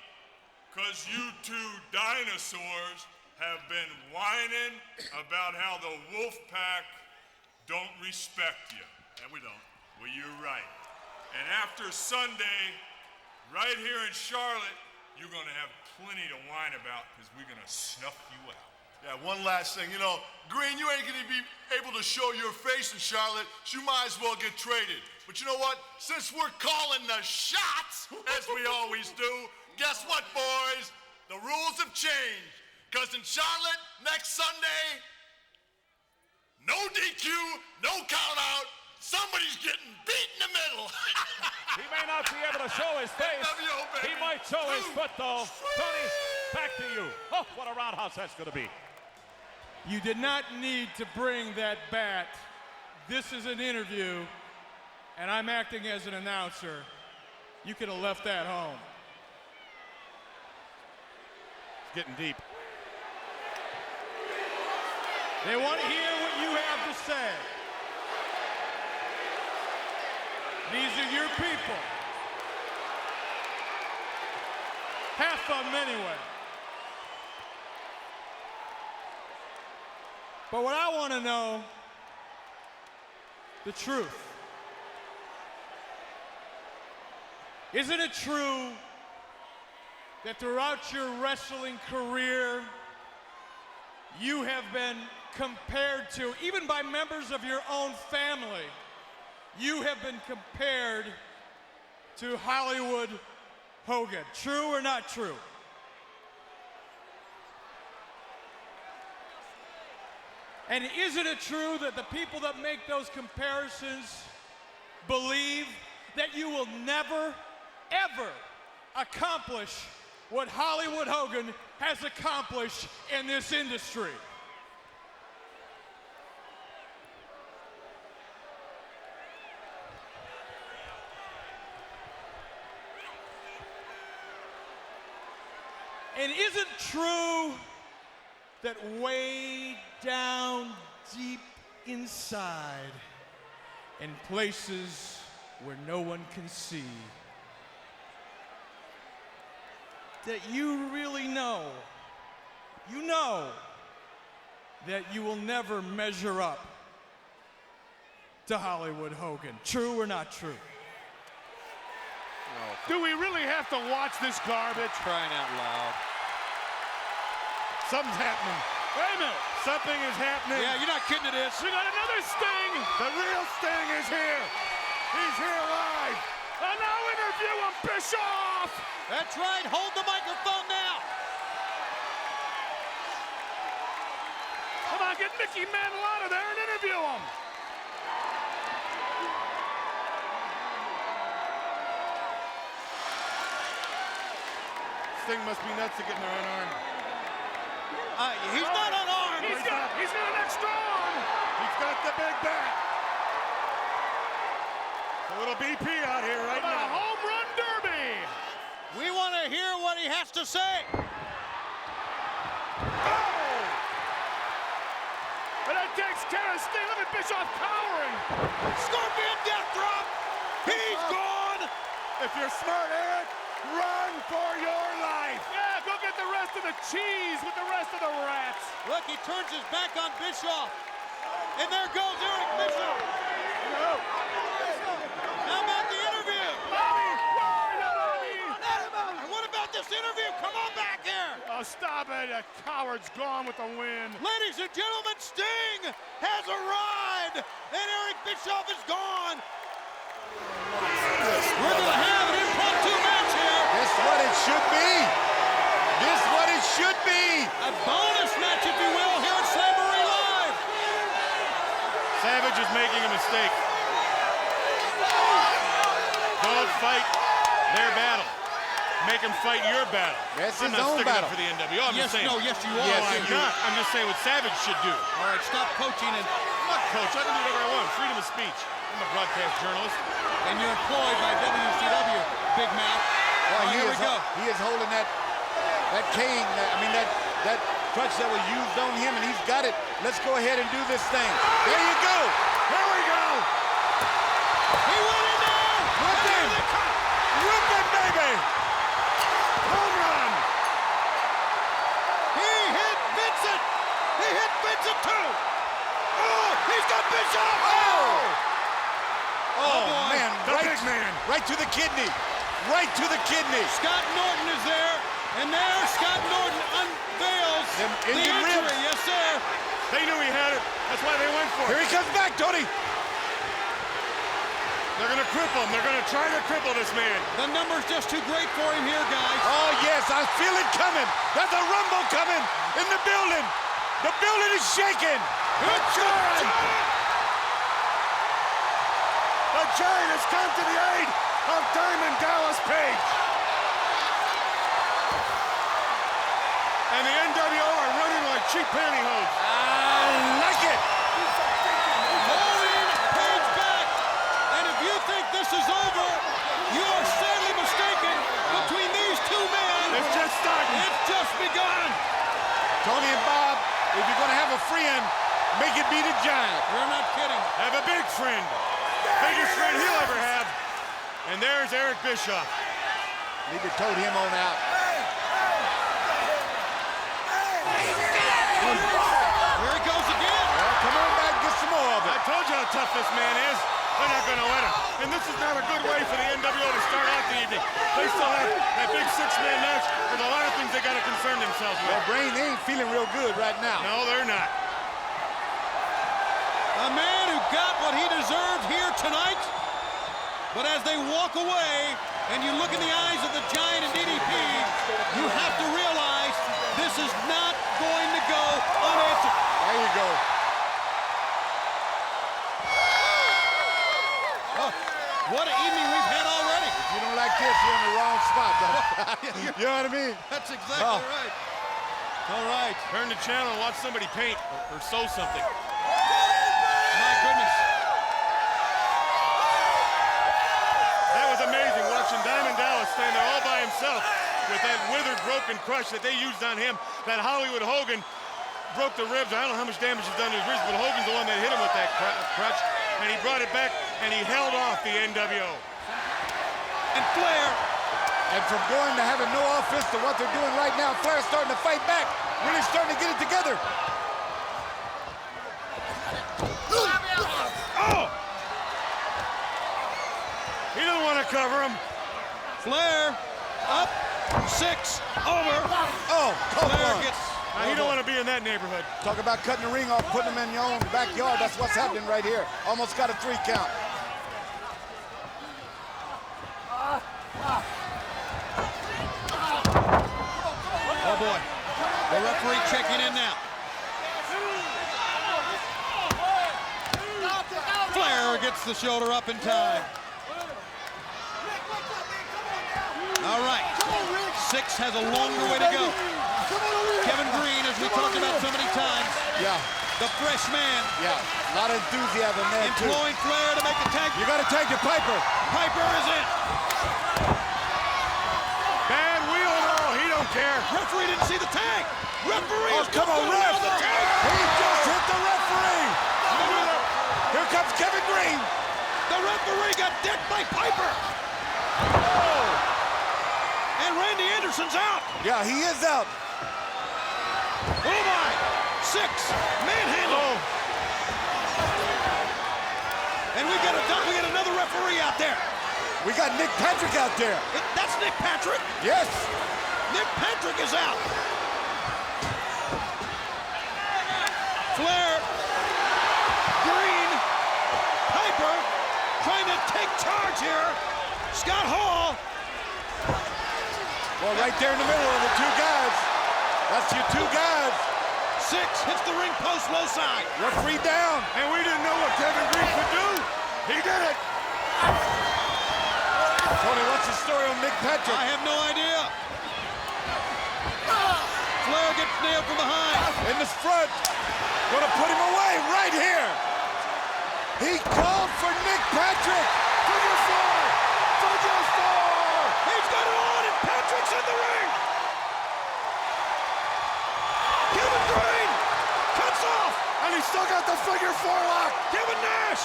'Cause you two dinosaurs have been whining about how the Wolfpack don't respect you. And we don't. Well, you're right. And after Sunday, right here in Charlotte, you're gonna have plenty to whine about, because we're gonna snuff you out. Yeah, one last thing. You know, Green, you ain't gonna be able to show your face in Charlotte, so you might as well get traded. But you know what? Since we're calling the shots, as we always do, guess what, boys? The rules have changed. Because in Charlotte, next Sunday, no DQ, no count out, somebody's getting beat in the middle. He may not be able to show his face. NWO, baby. He might show his foot, though. Tony, back to you. Oh, what a roundhouse that's going to be. You did not need to bring that bat this is an interview and I'm acting as an announcer, you could have left that home. It's getting deep. They want to hear what you have to say. These are your people. Half of them anyway. But what I want to know, the truth. Isn't it true that throughout your wrestling career, you have been compared to, even by members of your own family, you have been compared to Hollywood Hogan? True or not true? And isn't it true that the people that make those comparisons believe that you will never, ever accomplish what Hollywood Hogan has accomplished in this industry? And is it true that way down deep inside, in places where no one can see, that you really know, you know that you will never measure up to Hollywood Hogan? True or not true? Do we really have to watch this garbage? Crying out loud. Something's happening. Wait a minute. Something is happening. Yeah, you're not kidding to this. We got another Sting. The real Sting is here. He's here live. And now interview him, Bischoff. That's right. Hold the microphone now. Come on, get Mickey Mantle out of there and interview him. Sting must be nuts to getting there unarmed. He's not unarmed. He's got an extra arm. He's got the big bat. A little BP out here right now. now. A home run derby. We want to hear what he has to say. But that takes care of Sting. Look at Bischoff cowering. Scorpion death drop. He's gone. If you're smart, Eric, run for your life. Yeah, go get the rest of the cheese with the rest of the rats. Look, he turns his back on Bischoff. And there goes Eric Bischoff. How about the interview? Bobby, Bobby. And what about this interview? Come on back here. Oh, stop it. That coward's gone with the win. Ladies and gentlemen, Sting has arrived. And Eric Bischoff is gone. We're going to have an impromptu match here. This is what it should be. This is what it should be. A bonus match, if you will, here at Slamboree Live. Savage is making a mistake. Don't fight their battle. Make them fight your battle. That's I'm his not own sticking battle. up for the NWO. I'm Yes, just saying. no, yes, you are. Yes, I'm not. I'm just saying what Savage should do. All right, stop coaching and... I'm not coach. I can do whatever I want. Freedom of speech. I'm a broadcast journalist. And you're employed by WCW, Big Mouth. Well, here we go. He is holding that cane, that crutch that was used on him, and he's got it. Let's go ahead and do this thing. There you go. Here we go. He went in there. Whip him. Whip him, baby. Home run. He hit Vincent. He hit Vincent too. Oh, he's got Bischoff. Oh, man, the big man. Right to the kidney. Right to the kidney. Scott Norton is there. And there Scott Norton unveils the injury. ribs. Yes, sir. They knew he had it. That's why they went for Here it. he comes back, Tony. They're going to cripple him. They're going to try to cripple this man. The number's just too great for him here, guys. Oh, yes, I feel it coming. There's a rumble coming in the building. The building is shaking. The Giant! The Giant has come to the aid of Diamond Dallas Page. And the NWO are running like cheap pantyhose. I like it. Holding Make it be the Giant. You're not kidding. Have a big friend. Biggest friend he'll ever have. And there's Eric Bischoff. Need to tote him on out. Here he goes again. Well, come on back and get some more of it. I told you how tough this man is. They're not going to let him. And this is not a good way for the NWO to start out the evening. They still have that big six-man match. There's a lot of things they got to concern themselves with. Well, Brain, they ain't feeling real good right now. No, they're not. A man who got what he deserved here tonight. But as they walk away, and you look in the eyes of the Giant and DDP, you have to realize this is not going to go unanswered. There you go. Oh, what an evening we've had already. If you don't like this, you're in the wrong spot, though. You know what I mean? That's exactly right. All right. Turn the channel and watch somebody paint or sew something. My goodness. That was amazing, watching Diamond Dallas stand there all by himself with that withered, broken crush that they used on him. That Hollywood Hogan broke the ribs. I don't know how much damage he's done to his ribs, but Hogan's the one that hit him with that crutch. And he brought it back, and he held off the NWO. And Flair. And from going to having no offense to what they're doing right now, Flair's starting to fight back. Really starting to get it together. Oh! He doesn't want to cover him. Flair up, 6 over. Oh, Flair gets. Now, he don't want to be in that neighborhood. Talk about cutting the ring off, putting him in your own backyard. That's what's happening right here. Almost got a 3 count. Oh boy. The referee checking in now. Flair gets the shoulder up in time. All right. 6 has a longer way to go. Kevin Green, as we talked about so many times. Yeah. The fresh man. Yeah. A lot of enthusiasm there, too. Employing Flair to make the tag. You got to tag your Piper. Piper is in. Bad wheel and all. He don't care. Referee didn't see the tag. Referee is come on, ref. the tag. He just hit the referee. Here comes Kevin Green. The referee got decked by Piper. Oh. And Randy Anderson's out. Yeah, he is out. Oh my! 6 manhandle. Oh. And we got another referee out there. We got Nick Patrick out there. That's Nick Patrick. Yes. Nick Patrick is out. Flair, Green, Piper trying to take charge here. Scott Hall. Well, right there in the middle of the 2 guys. That's your 2 guys. 6 hits the ring post, low side. Referee down. And we didn't know what Kevin Green could do. He did it. Tony, what's the story on Nick Patrick? I have no idea. Flair gets nailed from behind. In the front. Gonna put him away right here. He called for Nick Patrick. Figure 4. Figure 4. He's got it on, and Patrick's in the ring. Kevin Green cuts off. And he's still got the figure 4 lock. Kevin Nash.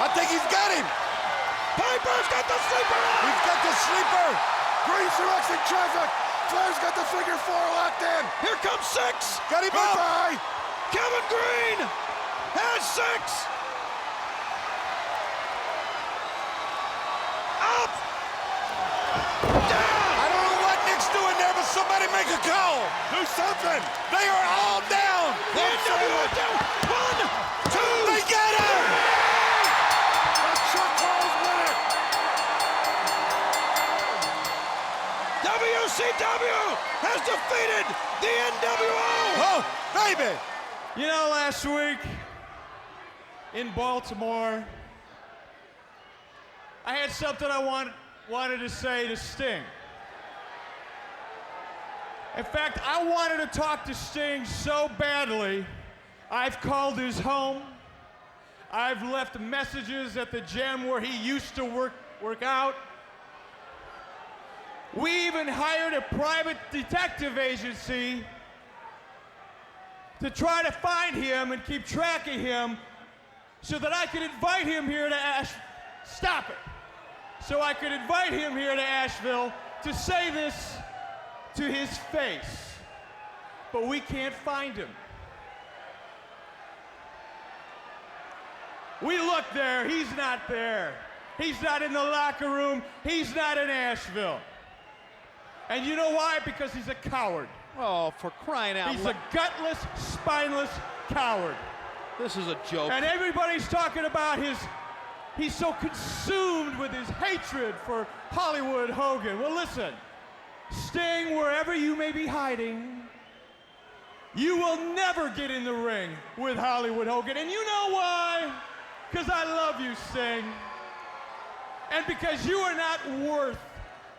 I think he's got him. Piper's got the sleeper on. He's got the sleeper. Green's directing traffic. Flair's got the figure 4 locked in. Here comes 6. Got him up. Goodbye. Kevin Green has 6. Up. Down. I don't know what Nick's doing there, but somebody make a call. Do something. They are all down. The NWO down. 1, 2. They got him. Chuck Balls win it. WCW has defeated the NWO. Oh, baby. You know, last week in Baltimore, I had something I wanted to say to Sting. In fact, I wanted to talk to Sting so badly, I've called his home. I've left messages at the gym where he used to work out. We even hired a private detective agency to try to find him and keep track of him so that I could invite him here to Stop it. So I could invite him here to Asheville to say this to his face. But we can't find him. We look there, he's not there. He's not in the locker room, he's not in Asheville. And you know why? Because he's a coward. Oh, for crying out loud. He's a gutless, spineless coward. This is a joke. And everybody's talking about he's so consumed with his hatred for Hollywood Hogan. Well, listen, Sting, wherever you may be hiding, you will never get in the ring with Hollywood Hogan. And you know why? Because I love you, Sting. And because you are not worth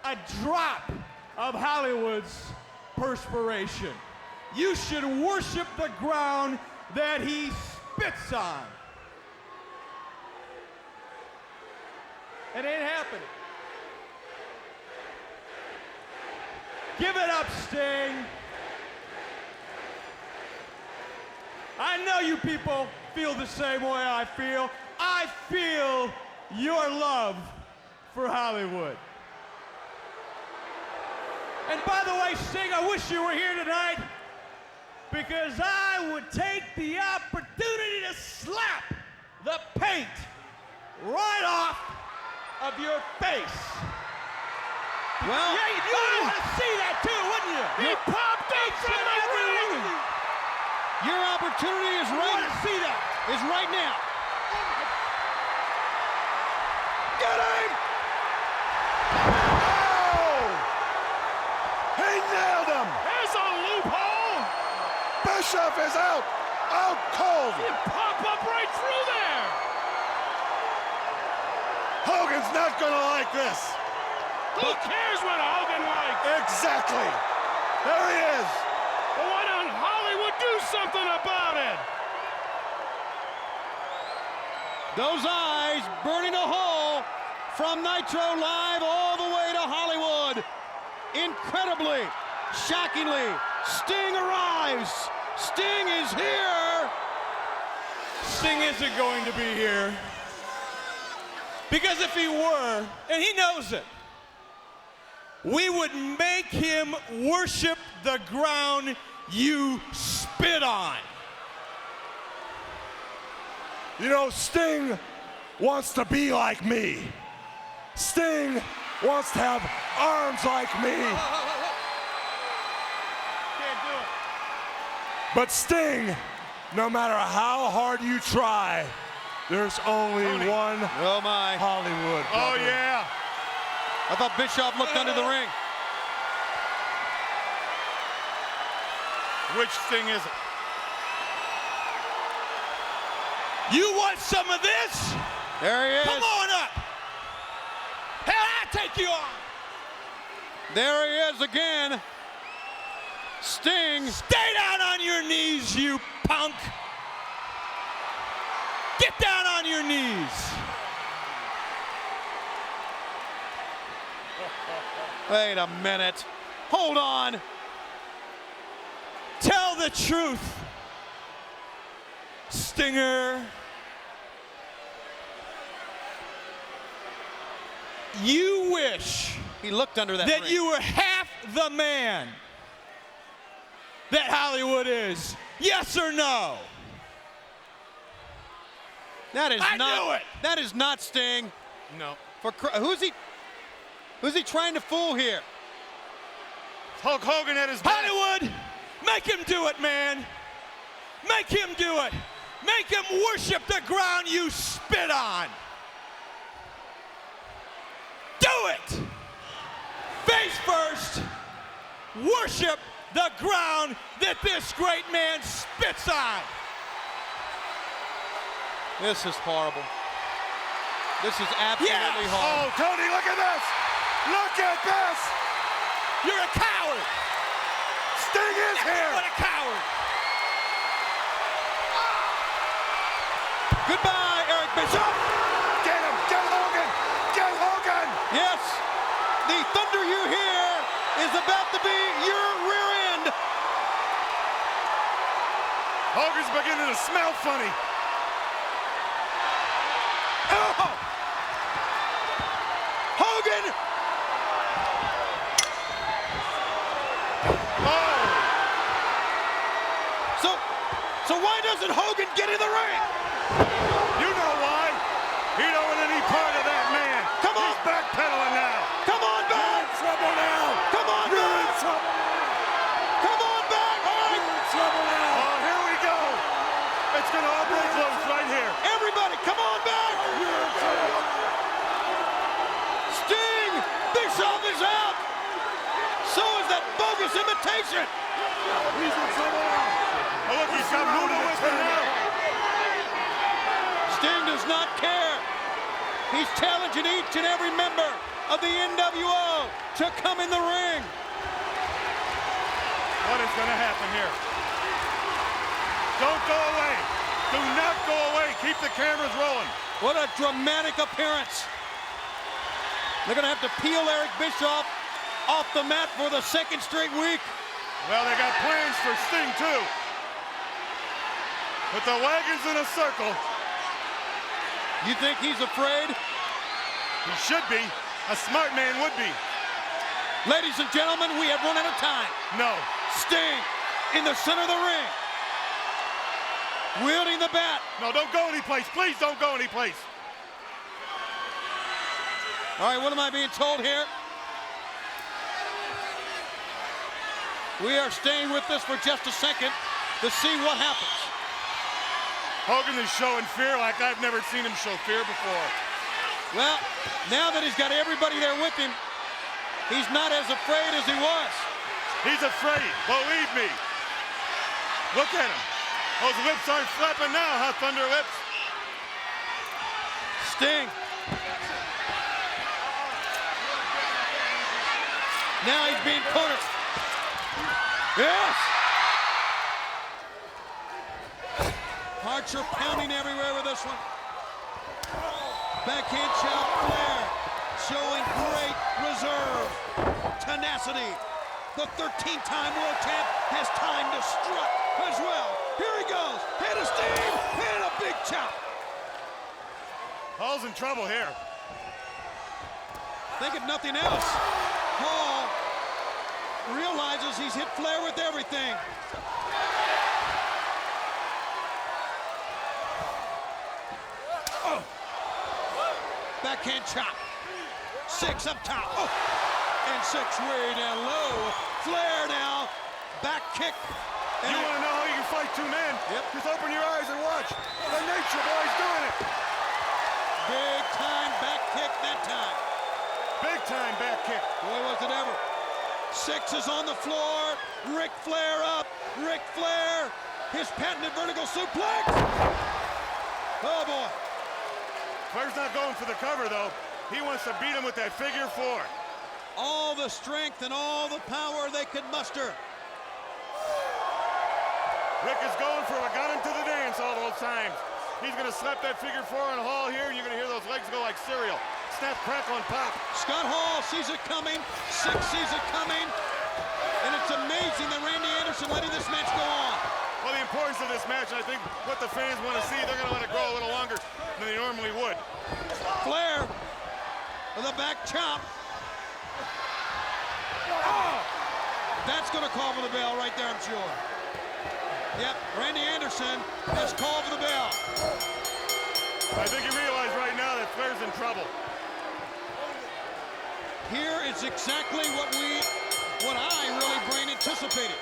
a drop of Hollywood's perspiration. You should worship the ground that he spits on. It ain't happening. Give it up, Sting. I know you people feel the same way I feel. I feel your love for Hollywood. And by the way, Sting, I wish you were here tonight because I would take the opportunity to slap the paint right off of your face. Well, yeah, you would want to see that too, wouldn't you? He popped up from the ring. Your opportunity is right. Want to see that? Is right now. Get him! He nailed him! There's a loophole! Bischoff is out! Out cold! You pop up right through there! Hogan's not gonna like this! Who cares what Hogan likes? Exactly! There he is! But why don't Hollywood do something about it? Those eyes burning a hole from Nitro Live all the way to Hollywood. Incredibly, shockingly, Sting arrives. Sting is here. Sting isn't going to be here. Because if he were, and he knows it, we would make him worship the ground you spit on. You know, Sting wants to be like me. Sting wants to have arms like me. Can't do it. But Sting, no matter how hard you try, there's only one Oh my. Hollywood. Oh, brother. yeah. I thought Bischoff looked under the ring. Which Sting is it? You want some of this? There he is. Come on up. Hell, I'll take you on. There he is again. Sting. Stay down on your knees, you punk. Get down on your knees. Wait a minute. Hold on. Tell the truth, Stinger. You wish He looked under that that ring. you were half the man that Hollywood is. Yes or no? That is I not. knew it. That is not Sting. No. Who's he trying to fool here? Hulk Hogan at his best. Hollywood, make him do it, man. Make him do it. Make him worship the ground you spit on. Do it. Face first. Worship the ground that this great man spits on. This is horrible. This is absolutely horrible. Oh, Tony, look at this! Look at this! You're a coward. Sting is here! What a coward. Goodbye, Eric Bischoff. Get him! Get Hogan! Get Hogan! Yes, the thunder you hear is about to be your rear end. Hogan's beginning to smell funny. Oh! Hogan! Oh! So why doesn't Hogan get in the ring? You know why? He don't want any part of that man. Come on! He's backpedaling now. Come on back! You're in trouble now. Come on You're back! in trouble. Come on back! All right. You're in trouble now. Oh, here we go. It's gonna all break loose right here. Everybody, come on back! You're in trouble. Sting! Bischoff is out! So is that bogus imitation! He's in trouble now. Oh, look, he's got Muda with him now. Sting does not care. He's challenging each and every member of the NWO to come in the ring. What is going to happen here? Don't go away. Do not go away. Keep the cameras rolling. What a dramatic appearance. They're going to have to peel Eric Bischoff off the mat for the second straight week. Well, they got plans for Sting, too. With the wagons in a circle. You think he's afraid? He should be. A smart man would be. Ladies and gentlemen, we have run out of time. No. Sting in the center of the ring. Wielding the bat. No, don't go anyplace. Please don't go anyplace. All right, what am I being told here? We are staying with this for just a second to see what happens. Hogan is showing fear like I've never seen him show fear before. Well, now that he's got everybody there with him, he's not as afraid as he was. He's afraid, believe me. Look at him. Those lips aren't flapping now, huh, Thunder Lips? Sting. Now he's being cornered. Yes! Archer pounding everywhere with this one. Backhand chop, Flair showing great reserve, tenacity. The 13-time world champ has time to strut as well. Here he goes, hit a steam, hit a big chop. Hall's in trouble here. Think if nothing else, Hall realizes he's hit Flair with everything. Oh. Backhand chop. 6 up top. Oh. And 6 way down low. Flair now. Back kick. And you want to know how you can fight 2 men? Yep. Just open your eyes and watch. The Nature Boy's doing it. Big time back kick that time. Big time back kick. Boy, was it ever. 6 is on the floor. Ric Flair up. Ric Flair. His patented vertical suplex. Oh, boy. Flair's not going for the cover, though. He wants to beat him with that figure 4. All the strength and all the power they could muster. Rick is going for a got him to the dance all those times. He's going to slap that figure 4 on Hall here, and you're going to hear those legs go like cereal. Snap, crackle, and pop. Scott Hall sees it coming. 6 sees it coming. And it's amazing that Randy Anderson letting this match go on. Well, the importance of this match, I think what the fans want to see, they're going to let it grow a little longer than they normally would. Flair with a back chop. Oh! That's going to call for the bell right there, I'm sure. Yep, Randy Anderson has called for the bell. I think you realize right now that Flair's in trouble. Here is exactly what I really brain anticipated.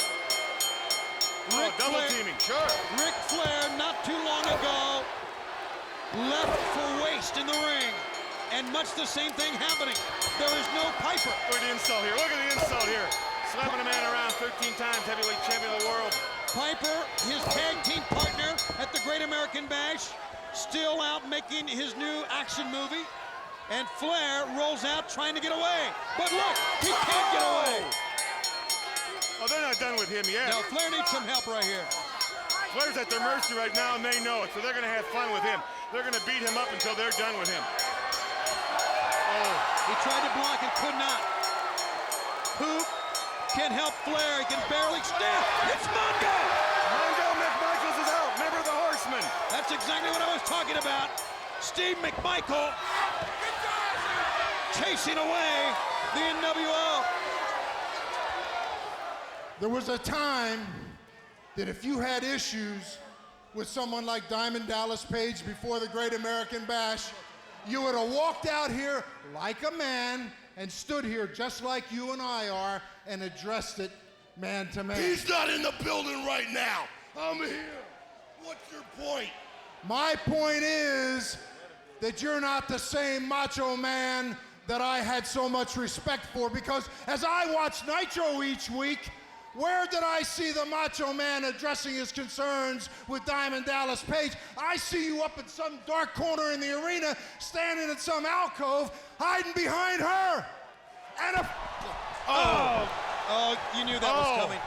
Double teaming, sure. Ric Flair, not too long ago, left for waste in the ring. And much the same thing happening. There is no Piper. Look at the insult here. Look at the insult here. Slapping a man around 13 times, heavyweight champion of the world. Piper, his tag team partner at the Great American Bash, still out making his new action movie. And Flair rolls out trying to get away. But look, he can't get away. Oh, they're not done with him yet. No, Flair needs some help right here. Flair's at their mercy right now, and they know it, so they're going to have fun with him. They're going to beat him up until they're done with him. Oh, he tried to block and could not. Hoop can help Flair. He can barely stand. It's Mongo. Mongo McMichaels is exactly what I was talking about. Steve McMichael chasing away the NWO. There was a time that if you had issues with someone like Diamond Dallas Page before the Great American Bash, you would have walked out here like a man and stood here just like you and I are and addressed it man to man. He's not in the building right now. I'm here. What's your point? My point is that you're not the same Macho Man that I had so much respect for, because as I watch Nitro each week, where did I see the Macho Man addressing his concerns with Diamond Dallas Page? I see you up in some dark corner in the arena, standing in some alcove, hiding behind her. And you knew that was coming.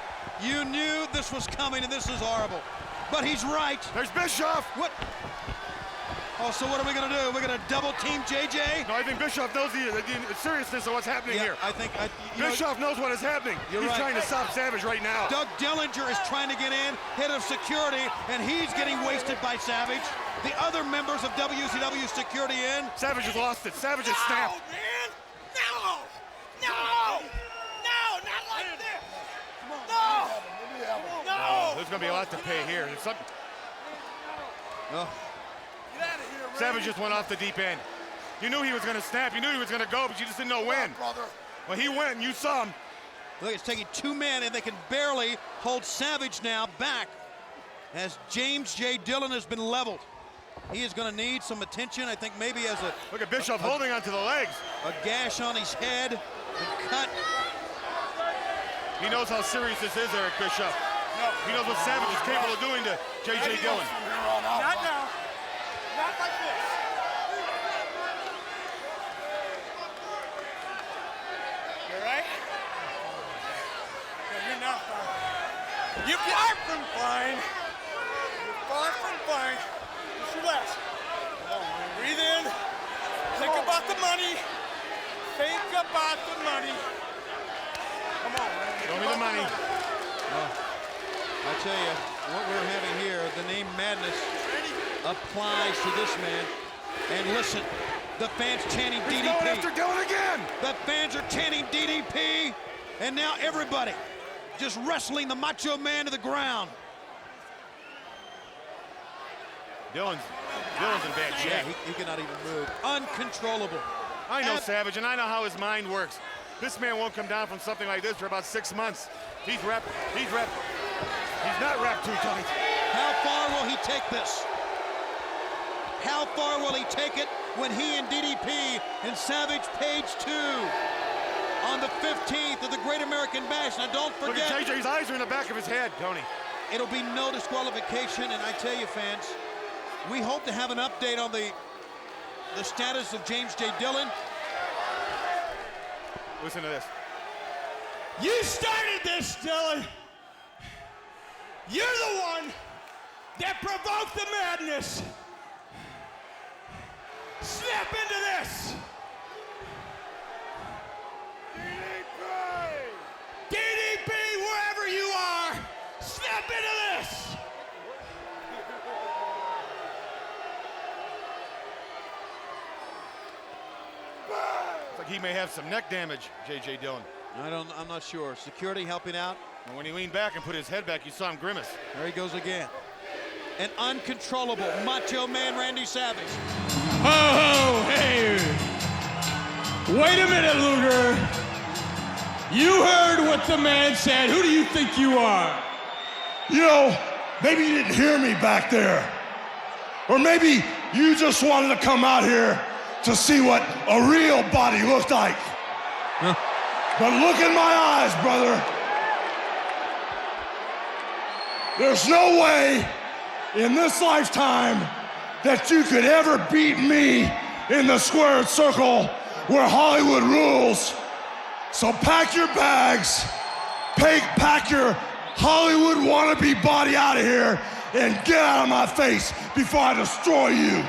You knew this was coming, and this is horrible. But he's right. There's Bischoff. What? Oh, so what are we going to do? We're going to double team JJ? No, I think Bischoff knows the seriousness of what's happening here. I think Bischoff knows what is happening. He's trying to stop Savage right now. Doug Dillinger is trying to get in, head of security, and he's getting wasted by Savage. The other members of WCW security in. Savage has lost it. Savage has snapped. No, man! No! No! No! Not like this! No! No! There's going to be a lot to pay here. Savage just went off the deep end. You knew he was going to snap. You knew he was going to go, but you just didn't know when. Well, he went, and you saw him. Look, it's taking two men, and they can barely hold Savage now back as James J. Dillon has been leveled. He is going to need some attention, I think maybe as a... Look at Bischoff holding onto the legs. A gash on his head and cut. He knows how serious this is, Eric Bischoff. He knows what Savage is capable of doing to J.J. Dillon. Not now. Not like this. You right? You're not fine. You're far from fine. You're far from fine. Just relax. Breathe in. Think about the money. Think about the money. Come on, man. Show me the money. I tell you, what we're having here, the name Madness applies to this man. And listen, the fans chanting DDP. He's going after Dillon again. The fans are chanting DDP, and now everybody just wrestling the Macho Man to the ground. Dillon's in bad shape. Yeah, he cannot even move. Uncontrollable. I know Savage, and I know how his mind works. This man won't come down from something like this for about 6 months. He's not wrapped too tight. How far will he take this? How far will he take it when he and DDP and Savage Page 2 on the 15th of the Great American Bash? Now don't forget. Look at JJ's eyes are in the back of his head, Tony. It'll be no disqualification, and I tell you, fans, we hope to have an update on the status of James J. Dillon. Listen to this. You started this, Dillon. You're the one that provoked the madness. Snap into this. DDP, wherever you are, snap into this. It's like he may have some neck damage, J.J. Dillon. I'm not sure. Security helping out. And when he leaned back and put his head back, you saw him grimace. There he goes again. An uncontrollable Macho Man Randy Savage. Oh, hey. Wait a minute, Luger. You heard what the man said. Who do you think you are? You know, maybe you didn't hear me back there. Or maybe you just wanted to come out here to see what a real body looked like. Huh. But look in my eyes, brother. There's no way in this lifetime that you could ever beat me in the squared circle where Hollywood rules. So pack your bags, pack your Hollywood wannabe body out of here and get out of my face before I destroy you.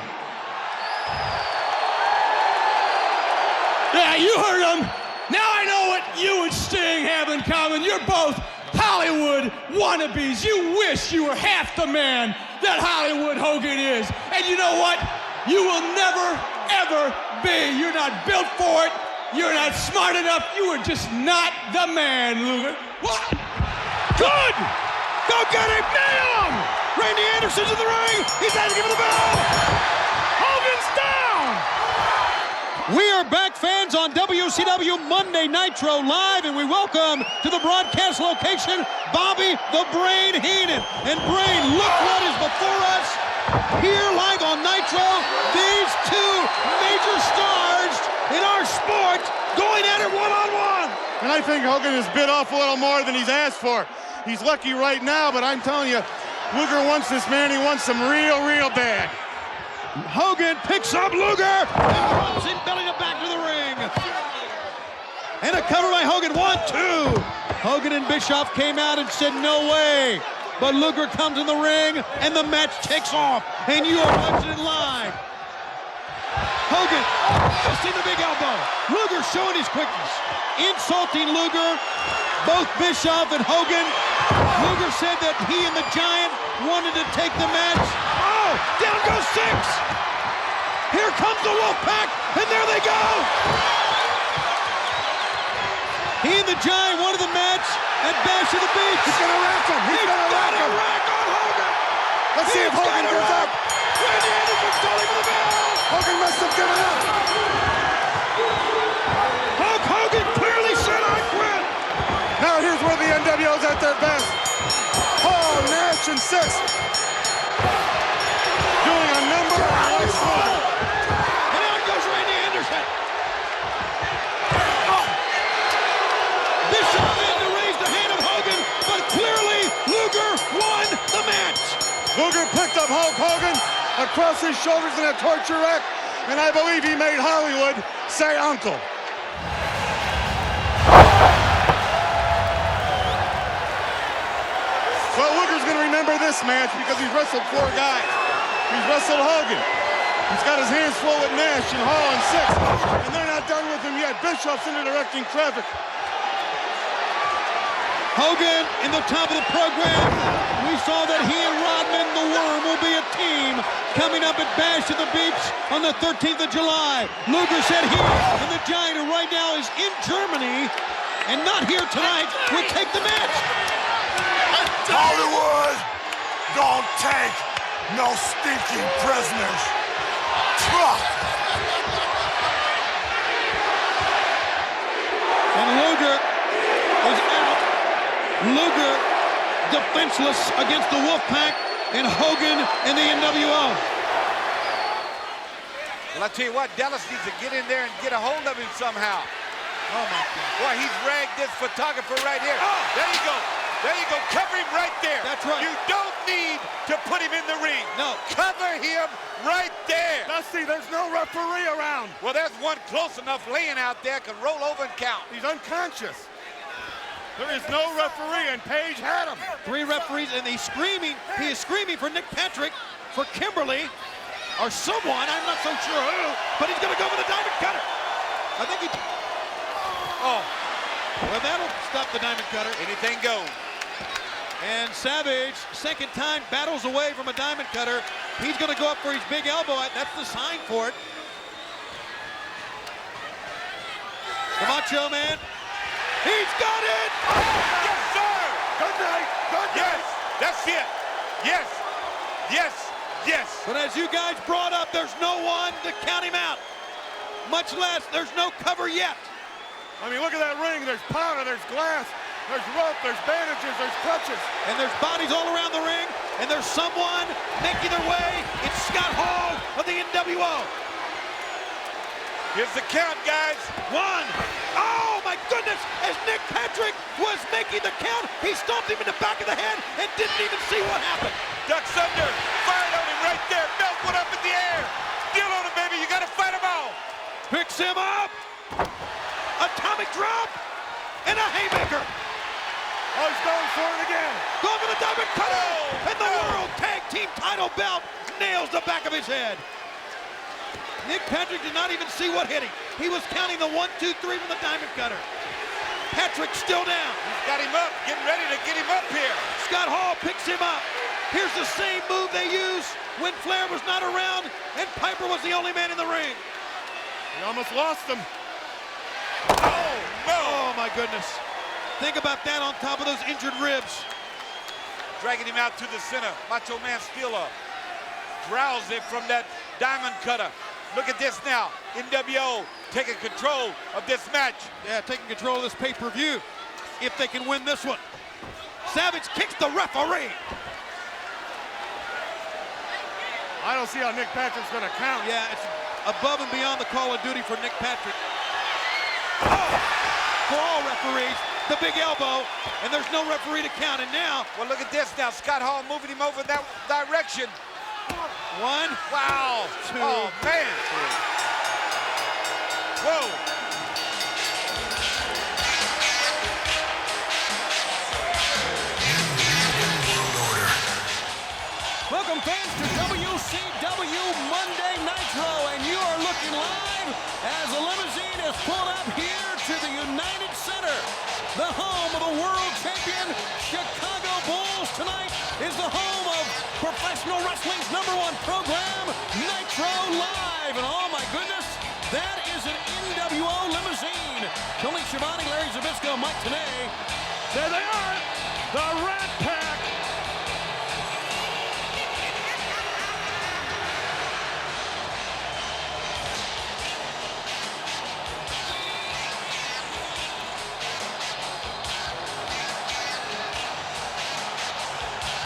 Yeah, you heard him. Now I know what you and Sting have in common. You're both Hollywood wannabes. You wish you were half the man that Hollywood Hogan is. know what? You will never, ever be. You're not built for it. You're not smart enough. You are just not the man, Luger. What? Good! Go get him! Nail him! Randy Anderson's in the ring. He's had to give him the bell. Hogan's down! We are back, fans, on WCW Monday Nitro Live, and we welcome to the broadcast location Bobby the Brain Heenan. And Brain, look what is before us here live on Nitro. These two major stars in our sport going at it one-on-one. And I think Hogan has bit off a little more than he's asked for. He's lucky right now, but I'm telling you, Luger wants this man. He wants him real, real bad. Hogan picks up Luger and runs him belly to back to the ring. And a cover by Hogan. 1, 2. Hogan and Bischoff came out and said no way. But Luger comes in the ring and the match kicks off. And you are watching it live. Hogan, just see the big elbow. Luger showing his quickness. Insulting Luger. Both Bischoff and Hogan. Luger said that he and the Giant wanted to take the match. Oh, down goes 6. Here comes the Wolfpack, and there they go. He and the Giant wanted the match at Bash of the Beach. He's gonna rack him. He's gonna rack him. Rack on Hogan. Let's see if Hogan gives up. Randy Anderson's calling for the bell. Hogan must have given up. Hulk Hogan clearly said I quit. Now here's where the NWO's at their best. Hall, Nash, and Six doing a number on Lex Luger. And out goes Randy Anderson. Oh. Bischoff had to raise the hand of Hogan, but clearly Luger won the match. Luger picked up Hulk Hogan across his shoulders in a torture rack, and I believe he made Hollywood say uncle. Well, Luger's going to remember this match because he's wrestled 4 guys. He's wrestled Hogan. He's got his hands full with Nash and Hall and Six, and they're not done with him yet. Bischoff's into directing traffic. Hogan in the top of the program. We saw that he and Rodman the Worm will be a team coming up at Bash of the Beach on the 13th of July. Luger said he and the Giant, who right now is in Germany and not here tonight, will take the match. Hollywood don't take no stinking prisoners. And Luger is out. Luger defenseless against the Wolfpack and Hogan and the NWO. Well, I tell you what, Dallas needs to get in there and get a hold of him somehow. Oh, my God. Boy, he's ragged this photographer right here. Oh. There you go. There you go. Cover him right there. That's right. You don't need to put him in the ring. No. Cover him right there. Dusty, there's no referee around. Well, there's one close enough laying out there, can roll over and count. He's unconscious. There is no referee, and Page had him. 3 referees, and he's screaming. He is screaming for Nick Patrick, for Kimberly, or someone. I'm not so sure who, but he's going to go for the Diamond Cutter. I think he... Oh. Well, that'll stop the Diamond Cutter. Anything goes. And Savage, second time, battles away from a Diamond Cutter. He's going to go up for his big elbow. That's the sign for it. The Macho Man. He's got it! Yes, sir! Good night. Good night. Yes, that's it. Yes, yes, yes. But as you guys brought up, there's no one to count him out. Much less, there's no cover yet. I mean, look at that ring. There's powder, there's glass, there's rope, there's bandages, there's crutches. And there's bodies all around the ring, and there's someone making their way. It's Scott Hall of the NWO. Here's the count, guys. 1. Oh, my goodness. As Nick Patrick was making the count, he stomped him in the back of the head and didn't even see what happened. Ducks under. Fired on him right there. Belt went up in the air. Deal on him, baby. You got to fight them all. Picks him up. Atomic drop. And a haymaker. Oh, he's going for it again. Going for the Diamond Cutter. And the World Tag Team title belt nails the back of his head. Nick Patrick did not even see what hit him. He was counting the 1, 2, 3 from the Diamond Cutter. Patrick still down. He's got him up, getting ready to get him up here. Scott Hall picks him up. Here's the same move they used when Flair was not around and Piper was the only man in the ring. He almost lost him. Oh, no! Oh, my goodness. Think about that on top of those injured ribs. Dragging him out to the center. Macho Man Steel drowls it from that diamond cutter. Look at this now. NWO taking control of this match. Yeah, taking control of this pay-per-view if they can win this one. Savage kicks the referee. I don't see how Nick Patrick's gonna count. Yeah, it's above and beyond the call of duty for Nick Patrick. Oh! For all referees, the big elbow, and there's no referee to count. And now, well, look at this now. Scott Hall moving him over that direction. 1, wow, 2, oh man, 3. Whoa. Welcome fans to WCW Monday Nitro, and you are looking live as a limousine is pulled up here to the United Center, the home of the world champion Chicago Bulls. Tonight is the home of professional wrestling's #1 program, Nitro Live. And oh my goodness, that is an NWO limousine. Tony Schiavone, Larry Zbyszko, Mike Tenay. There they are, the Rat Pack.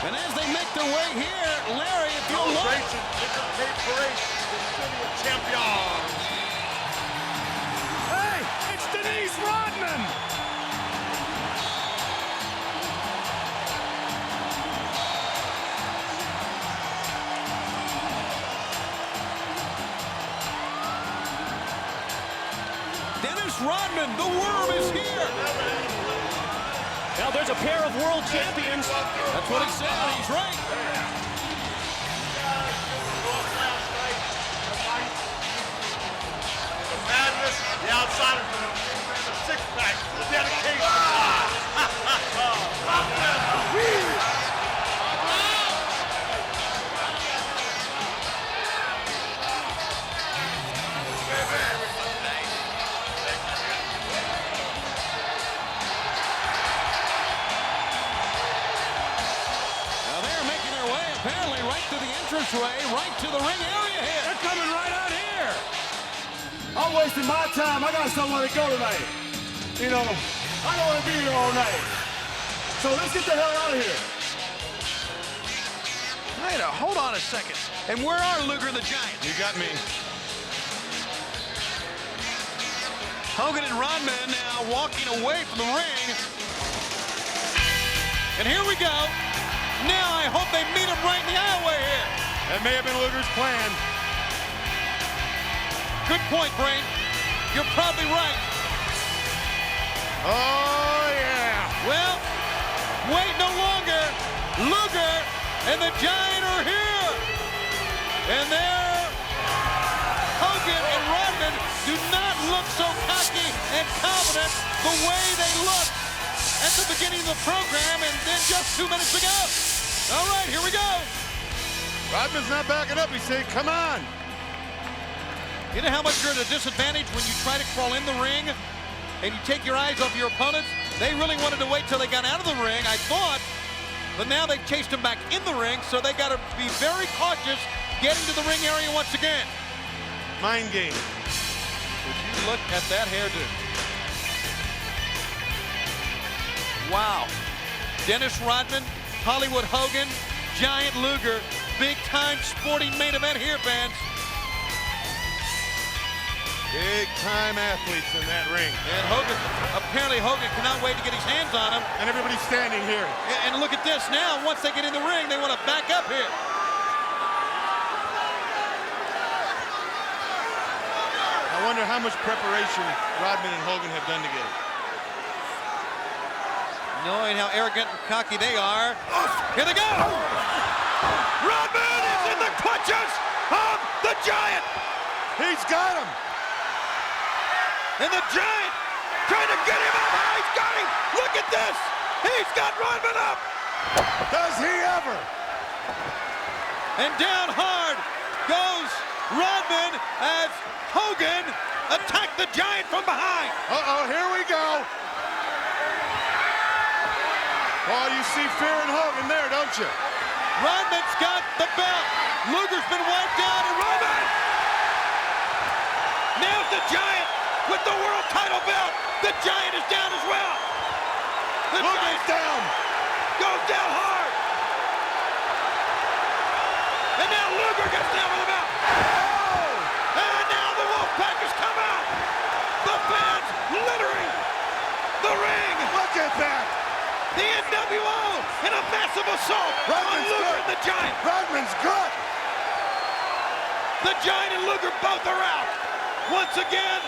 And as they make their way here, Larry, if you look. Champions. Hey, it's Denise Rodman. Dennis Rodman, the Worm is here. Now there's a pair of world champions. That's what he said, and he's right. The madness, the outsider, the six-pack, the dedication. Apparently right to the entranceway, right to the ring area here. They're coming right out here. I'm wasting my time. I got somewhere to go tonight. You know, I don't want to be here all night. So let's get the hell out of here. Wait, hold on a second. And where are Luger the Giant? You got me. Hogan and Rodman now walking away from the ring. And here we go. Now I hope they meet him right in the aisleway here. That may have been Luger's plan. Good point, Brain. You're probably right. Oh, yeah. Well, wait no longer. Luger and the Giant are here. And there, Hogan and Rodman do not look so cocky and confident the way they looked at the beginning of the program and then just 2 minutes ago. All right, here we go. Rodman's not backing up. He's saying, come on. You know how much you're at a disadvantage when you try to crawl in the ring and you take your eyes off your opponents? They really wanted to wait till they got out of the ring, I thought, but now they've chased him back in the ring, so they got to be very cautious getting to the ring area once again. Mind game. Would you look at that hairdo? Wow. Dennis Rodman, Hollywood Hogan, Giant Luger, big-time sporting main event here, fans. Big-time athletes in that ring. And Hogan, apparently Hogan cannot wait to get his hands on him. And everybody's standing here. And look at this now. Once they get in the ring, they want to back up here. I wonder how much preparation Rodman and Hogan have done together. Knowing how arrogant and cocky they are. Here they go! Rodman is in the clutches of the Giant! He's got him! And the Giant trying to get him up! He's got him! Look at this! He's got Rodman up! Does he ever? And down hard goes Rodman as Hogan attacked the Giant from behind. Uh-oh, here we go. Oh, you see fear in Hogan there, don't you? Rodman's got the belt. Luger's been wiped out, and Rodman nails the Giant with the world title belt. The Giant is down as well. The Luger's down. Goes down hard. And now Luger gets down with the belt. Oh! And now the Wolfpack has come out. The fans littering the ring. Look at that. The NWO in a massive assault on Luger and the Giant. Rodman's good. The Giant and Luger both are out. Once again,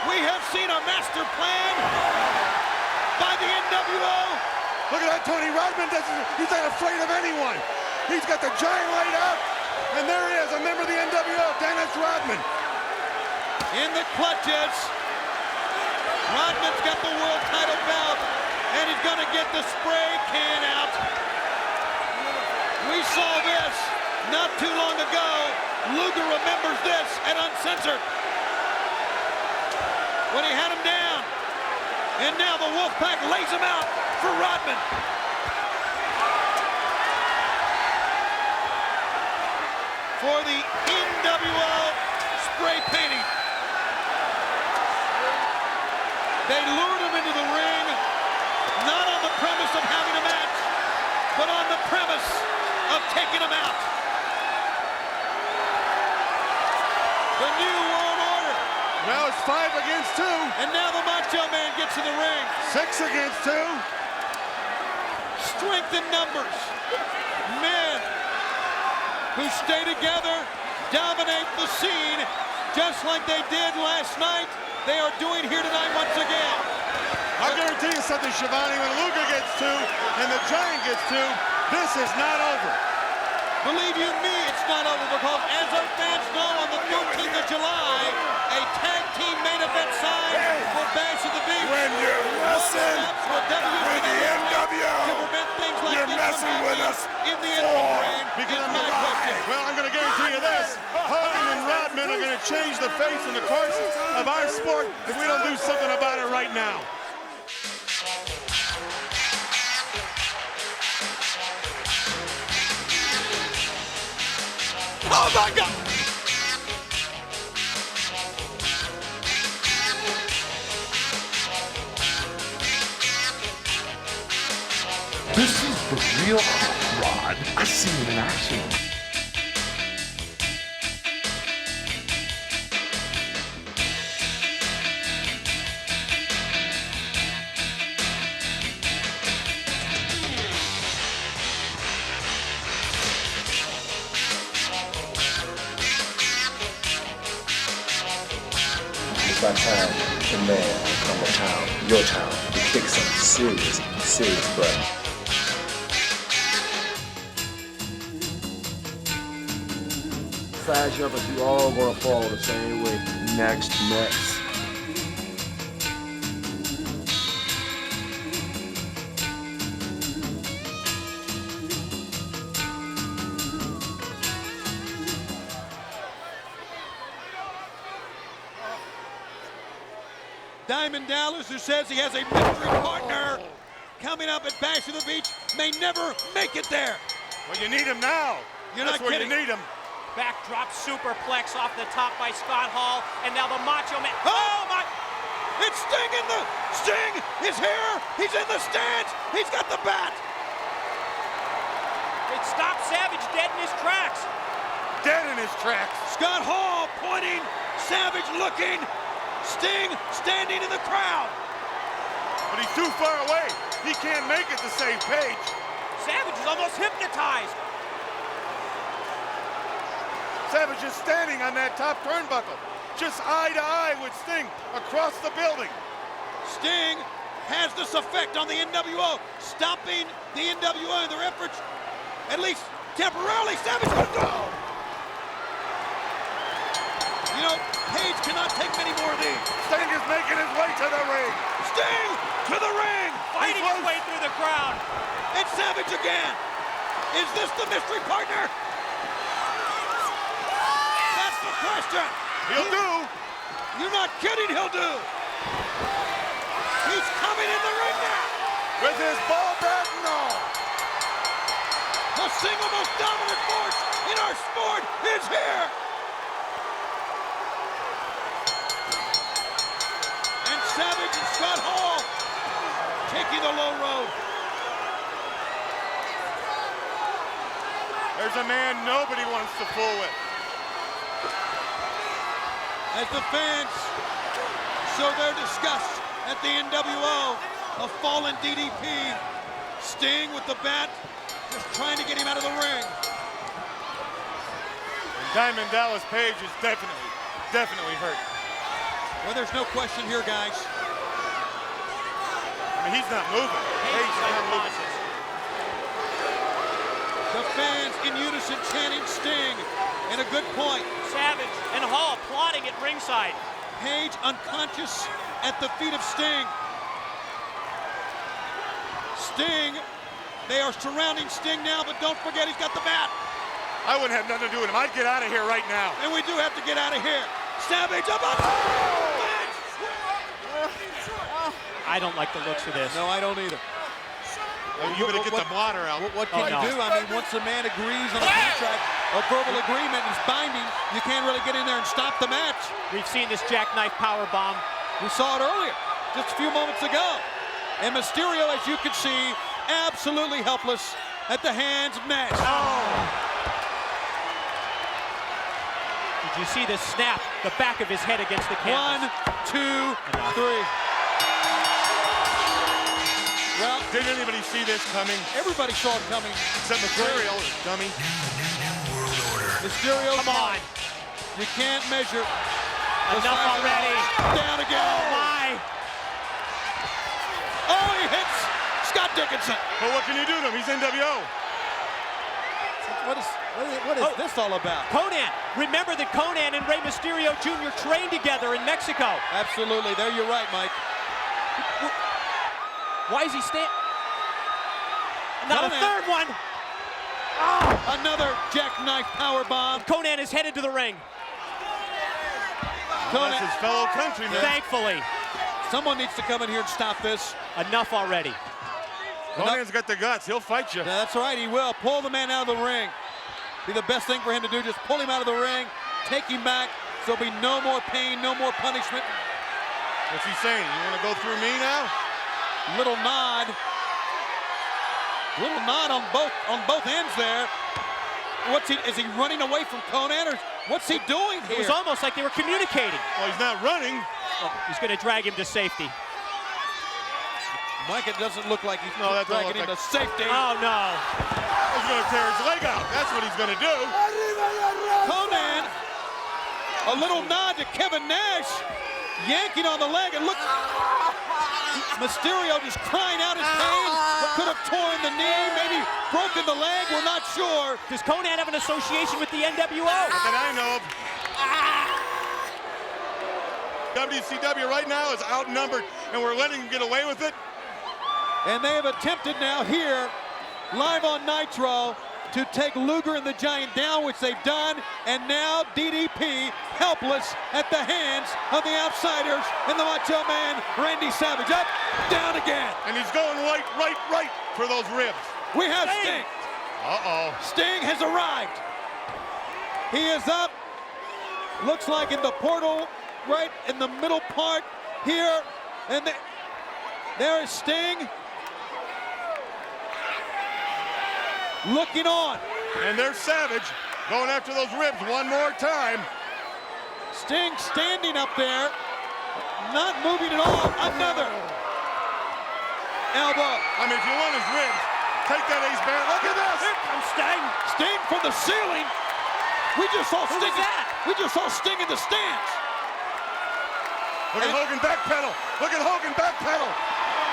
we have seen a master plan by the NWO. Look at that, Tony. Rodman he's not afraid of anyone. He's got the Giant laid out, and there he is, a member of the NWO, Dennis Rodman. In the clutches. Rodman's got the world title belt, and he's gonna get the spray can out. We saw this not too long ago. Luger remembers this at Uncensored when he had him down. And now the Wolfpack lays him out for Rodman. For the NWO spray painting. They lured him into the ring, not on the premise of having a match, but on the premise of taking him out. The New World Order. Now it's 5 against 2. And now the Macho Man gets in the ring. 6 against 2. Strength in numbers. Men who stay together, dominate the scene, just like they did last night. They are doing here tonight once again. I'll guarantee you something, Schiavone. When Luger gets 2 and the Giant gets 2, this is not over. Believe you me, it's not over, because as our fans know, on the 13th of July, a tag team main event sign for Bash of the Beach. When you're messing with the NWO, to prevent things like you're this messing from with happening us in the entertainment. Because I'm well, I'm going to guarantee you this. Hogan and Rodman are going to change the face and the course of our sport if we don't do something about it right now. Oh my God! This is the real Hot Rod. I see him in action. It's my time to man come to town, your town, to kick some serious butt. Size you up, but you all gonna fall the same way. Next. Diamond Dallas, who says he has a mystery partner coming up at Bash of the Beach, may never make it there. Well, you need him now. You're That's not where kidding. you need him. Backdrop superplex off the top by Scott Hall, and now the Macho Man. Oh my! It's Sting in the... Sting is here! He's in the stands! He's got the bat! It stopped Savage dead in his tracks. Dead in his tracks. Scott Hall pointing, Savage looking, Sting standing in the crowd. But he's too far away. He can't make it to save Page. Savage is almost hypnotized. Savage is standing on that top turnbuckle, just eye to eye with Sting across the building. Sting has this effect on the NWO, stopping the NWO in their efforts, at least temporarily. Savage will go. You know, Page cannot take many more of these. Sting is making his way to the ring. Sting to the ring. Fighting his way through the crowd. It's Savage again. Is this the mystery partner? That's the question. He'll do. You're not kidding, he'll do. He's coming in the ring now. With his ball back and all. The single most dominant force in our sport is here. And Savage and Scott Hall taking the low road. There's a man nobody wants to fool with. As the fans show their disgust at the NWO, a fallen DDP, Sting with the bat, just trying to get him out of the ring. And Diamond Dallas Page is definitely hurt. Well, there's no question here, guys. I mean, he's not moving. Page is not moving. The fans in unison chanting Sting, and a good point. Savage and Hall plotting at ringside. Page unconscious at the feet of Sting. Sting, they are surrounding Sting now, but don't forget he's got the bat. I wouldn't have nothing to do with him. I'd get out of here right now. And we do have to get out of here. Savage up on I don't like the looks of this. No, I don't either. You better get the blotter out. What can you do? I mean, once a man agrees on a contract, a verbal agreement is binding, you can't really get in there and stop the match. We've seen this jackknife power bomb. We saw it earlier, just a few moments ago. And Mysterio, as you can see, absolutely helpless at the hands of Nash. Did you see the snap, the back of his head against the canvas? 1, 2, 3. Well, did anybody see this coming? Everybody saw it coming. Except Mysterio, dummy. Mysterio, come on. You can't measure. Enough already. Down again. Oh, my. Oh, he hits Scott Dickinson. But what can you do to him? He's NWO. What is this all about? Conan. Remember that Conan and Rey Mysterio Jr. trained together in Mexico. Absolutely. There you're right, Mike. Why is he standing? Not Conan. a third one. Oh. Another jackknife power bomb. Conan is headed to the ring. Conan. That's his fellow countryman. Thankfully. Someone needs to come in here and stop this. Enough already. Conan's got the guts. He'll fight you. That's right, he will. Pull the man out of the ring. Be the best thing for him to do. Just pull him out of the ring, take him back, so there'll be no more pain, no more punishment. What's he saying? You want to go through me now? Little nod. Little nod on both ends there. Is he running away from Conan, or what's he doing here? It was almost like they were communicating. Well, he's not running. Oh, he's going to drag him to safety. Mike, it doesn't look like he's that dragging him to safety. Oh, no. He's going to tear his leg out. That's what he's going to do. Conan, a little nod to Kevin Nash, yanking on the leg, and look, Mysterio just crying out his pain. Could have torn the knee, maybe broken the leg, we're not sure. Does Conan have an association with the NWO? That I know of. WCW right now is outnumbered, and we're letting him get away with it. And they have attempted now here, live on Nitro, to take Luger and the Giant down, which they've done, and now DDP helpless at the hands of the Outsiders and the Macho Man, Randy Savage. Up, down again. And he's going right for those ribs. We have Sting. Uh-oh. Sting has arrived. He is up. Looks like in the portal, right in the middle part here. And there is Sting. Looking on. And there's Savage going after those ribs one more time. Sting standing up there, not moving at all. Another elbow. I mean, if you want his ribs, take that ace back. Look at this. Here comes Sting. Sting from the ceiling. We just saw Who Sting. was that? We just saw Sting in the stands. Look at Hogan backpedal. Look at Hogan backpedal.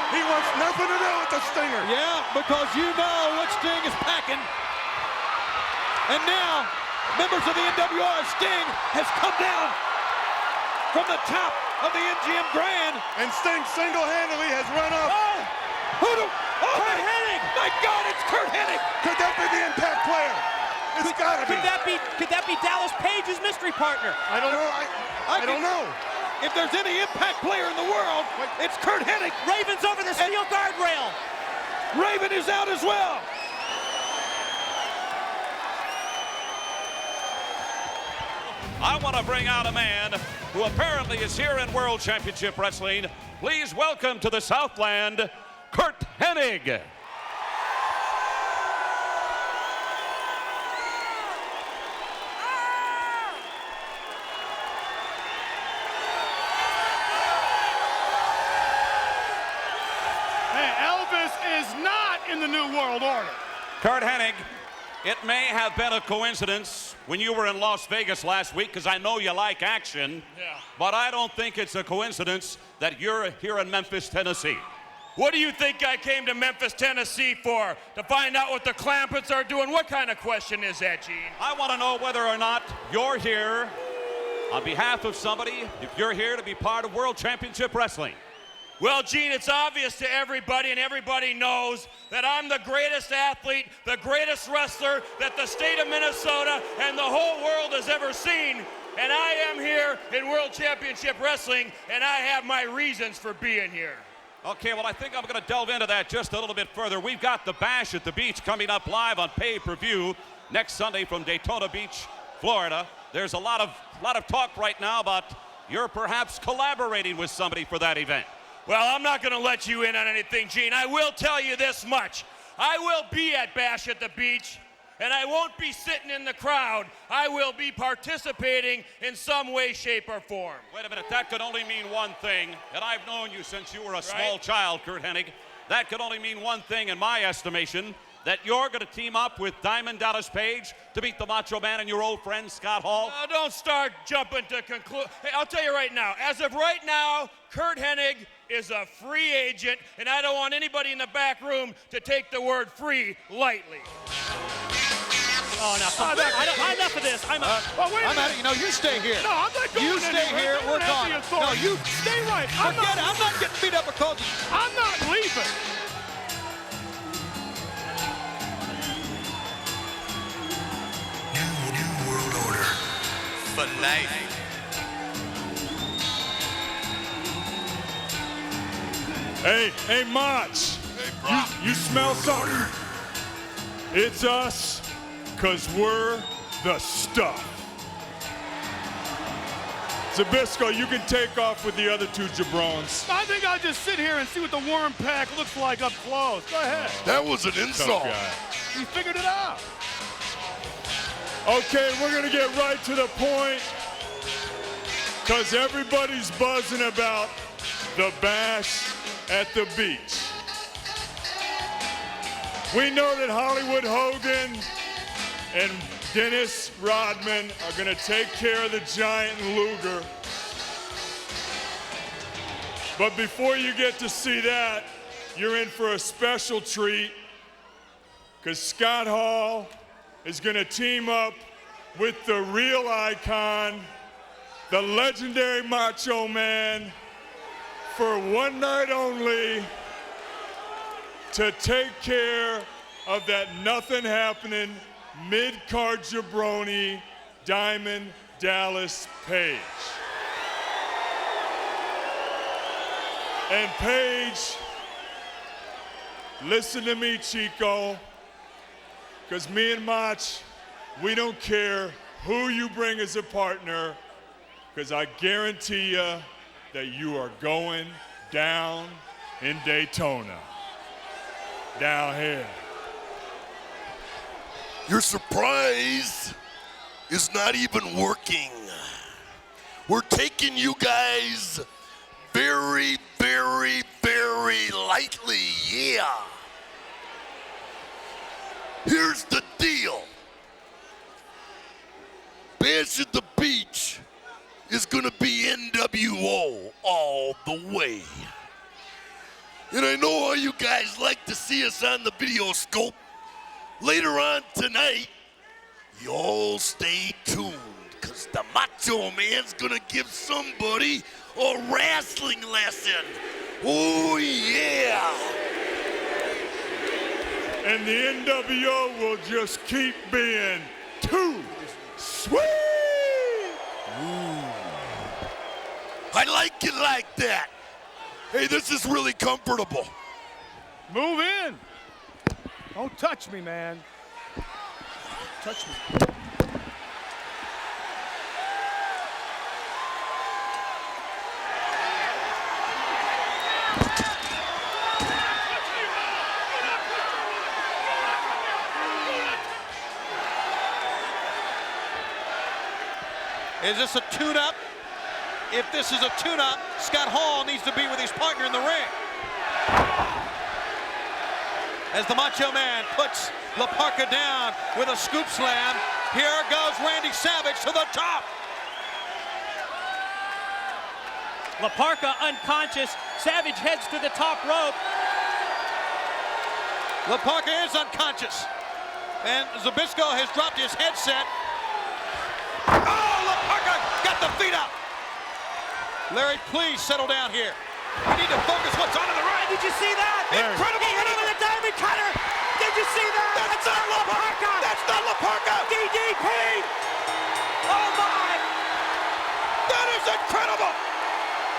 He wants nothing to do with the Stinger. Yeah, because you know what Sting is packing. And now, members of the NWO, Sting has come down from the top of the MGM Grand. And Sting single-handedly has run up. Oh! Hard hitting. Hennig! My God, it's Curt Hennig! Could that be the Impact player? It's gotta be. Could that be Dallas Page's mystery partner? I don't know. I don't know. If there's any Impact player in the world, it's Curt Hennig. Raven's over the steel guardrail. Raven is out as well. I want to bring out a man who apparently is here in World Championship Wrestling. Please welcome to the Southland, Curt Hennig. Elvis is not in the New World Order. Curt Hennig, it may have been a coincidence when you were in Las Vegas last week, because I know you like action, but I don't think it's a coincidence that you're here in Memphis, Tennessee. What do you think I came to Memphis, Tennessee for? To find out what the Clampets are doing? What kind of question is that, Gene? I want to know whether or not you're here on behalf of somebody, if you're here to be part of World Championship Wrestling. Well, Gene, it's obvious to everybody, and everybody knows that I'm the greatest athlete, the greatest wrestler that the state of Minnesota and the whole world has ever seen. And I am here in World Championship Wrestling, and I have my reasons for being here. Okay, well, I think I'm going to delve into that just a little bit further. We've got the Bash at the Beach coming up live on pay-per-view next Sunday from Daytona Beach, Florida. There's a lot of talk right now about you're perhaps collaborating with somebody for that event. Well, I'm not going to let you in on anything, Gene. I will tell you this much. I will be at Bash at the Beach, and I won't be sitting in the crowd. I will be participating in some way, shape, or form. Wait a minute, that could only mean one thing, and I've known you since you were a small child, Curt Hennig. That could only mean one thing in my estimation, that you're going to team up with Diamond Dallas Page to beat the Macho Man and your old friend Scott Hall? Don't start jumping to conclude. Hey, I'll tell you right now, as of right now, Curt Hennig is a free agent, and I don't want anybody in the back room to take the word free lightly. Oh, no, enough of this. I'm out. You know, you stay here. No, I'm not going You stay anywhere. here. We're gone. No, you stay right. Forget it. I'm not getting beat up because I'm not leaving. New World Order. For life. Hey, Mach. You smell something? It's us, 'cause we're the stuff. Zbyszko, you can take off with the other two jabrones. I think I'll just sit here and see what the worm pack looks like up close. Go ahead. That was an insult. He figured it out. Okay, we're gonna get right to the point, 'cause everybody's buzzing about the Bash at the Beach. We know that Hollywood Hogan and Dennis Rodman are gonna take care of the Giant and Luger. But before you get to see that, you're in for a special treat, because Scott Hall is gonna team up with the real icon, the legendary Macho Man, for one night only, to take care of that nothing happening mid-card jabroni, Diamond Dallas Page. And Page, listen to me, Chico, because me and Mach, we don't care who you bring as a partner, because I guarantee you that you are going down in Daytona. Down here. Your surprise is not even working. We're taking you guys very, very, very lightly, yeah. Here's the deal. Bash at the Beach is gonna be NWO all the way. And I know how you guys like to see us on the video scope. Later on tonight, y'all stay tuned, because the Macho Man's gonna give somebody a wrestling lesson. Oh, yeah. And the NWO will just keep being too sweet. I like it like that. Hey, this is really comfortable. Move in. Don't touch me, man. Touch me. Is this a tune-up? If this is a tune-up, Scott Hall needs to be with his partner in the ring. As the Macho Man puts La Parka down with a scoop slam, here goes Randy Savage to the top. La Parka unconscious. Savage heads to the top rope. La Parka is unconscious. And Zbyszko has dropped his headset. Oh, La Parka got the feet up. Larry, please settle down here. We need to focus what's on in the right. Did you see that? Incredible. He hit him with a diamond cutter. Did you see that? That's not La Parka. That's not La Parka. DDP. Oh, my. That is incredible.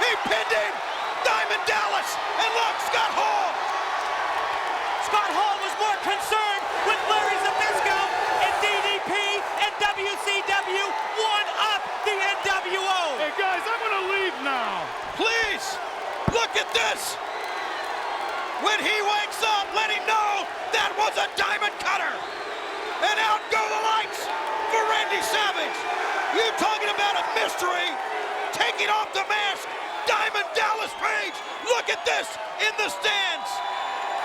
He pinned him. Diamond Dallas and look, Scott Hall. Scott Hall was more concerned with Larry Zbyszko, and DDP and WCW won up the NWO. Hey, guys, I'm going to leave now. Please, look at this. When he wakes up, let him know that was a diamond cutter. And out go the lights for Randy Savage. You talking about a mystery? Taking off the mask, Diamond Dallas Page. Look at this in the stands.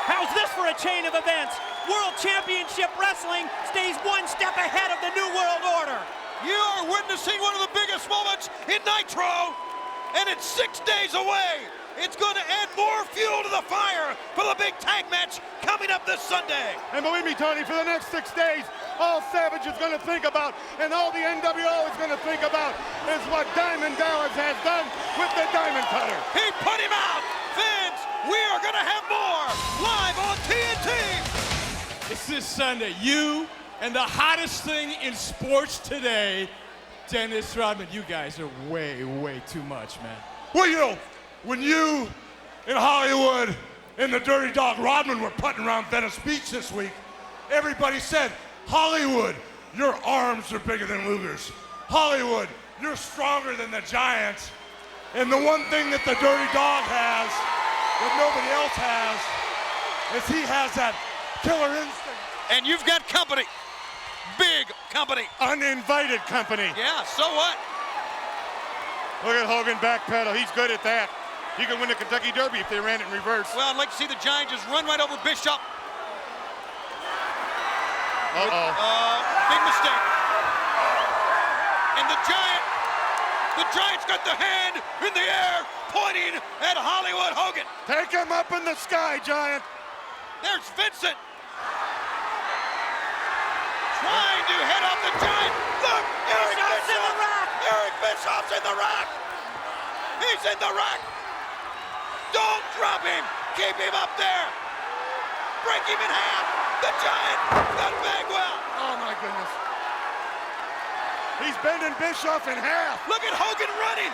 How's this for a chain of events? World Championship Wrestling stays one step ahead of the New World Order. You are witnessing one of the biggest moments in Nitro, and it's 6 days away. It's going to add more fuel to the fire for the big tag match coming up this Sunday. And believe me, Tony, for the next 6 days, all Savage is going to think about and all the NWO is going to think about is what Diamond Dallas has done with the Diamond Cutter. He put him out. Fans, we are going to have more live on TNT. It's this Sunday. You and the hottest thing in sports today, Dennis Rodman. You guys are way, way too much, man. Well, you know, when you in Hollywood and the Dirty Dog Rodman were putting around Venice Beach this week, everybody said, Hollywood, your arms are bigger than Luger's. Hollywood, you're stronger than the Giants. And the one thing that the Dirty Dog has that nobody else has is he has that killer instinct. And you've got company. Big company. Uninvited company. Yeah, so what? Look at Hogan backpedal. He's good at that. He could win the Kentucky Derby if they ran it in reverse. Well, I'd like to see the Giant just run right over Bishop. Big mistake. And the Giant's got the hand in the air, pointing at Hollywood Hogan. Take him up in the sky, Giant. There's Vincent. Trying to head off the Giant. Look, Eric Bischoff's in the rack. Eric Bischoff's in the rack. He's in the rack. Don't drop him. Keep him up there. Break him in half. The Giant got Bagwell. Oh, my goodness. He's bending Bischoff in half. Look at Hogan running.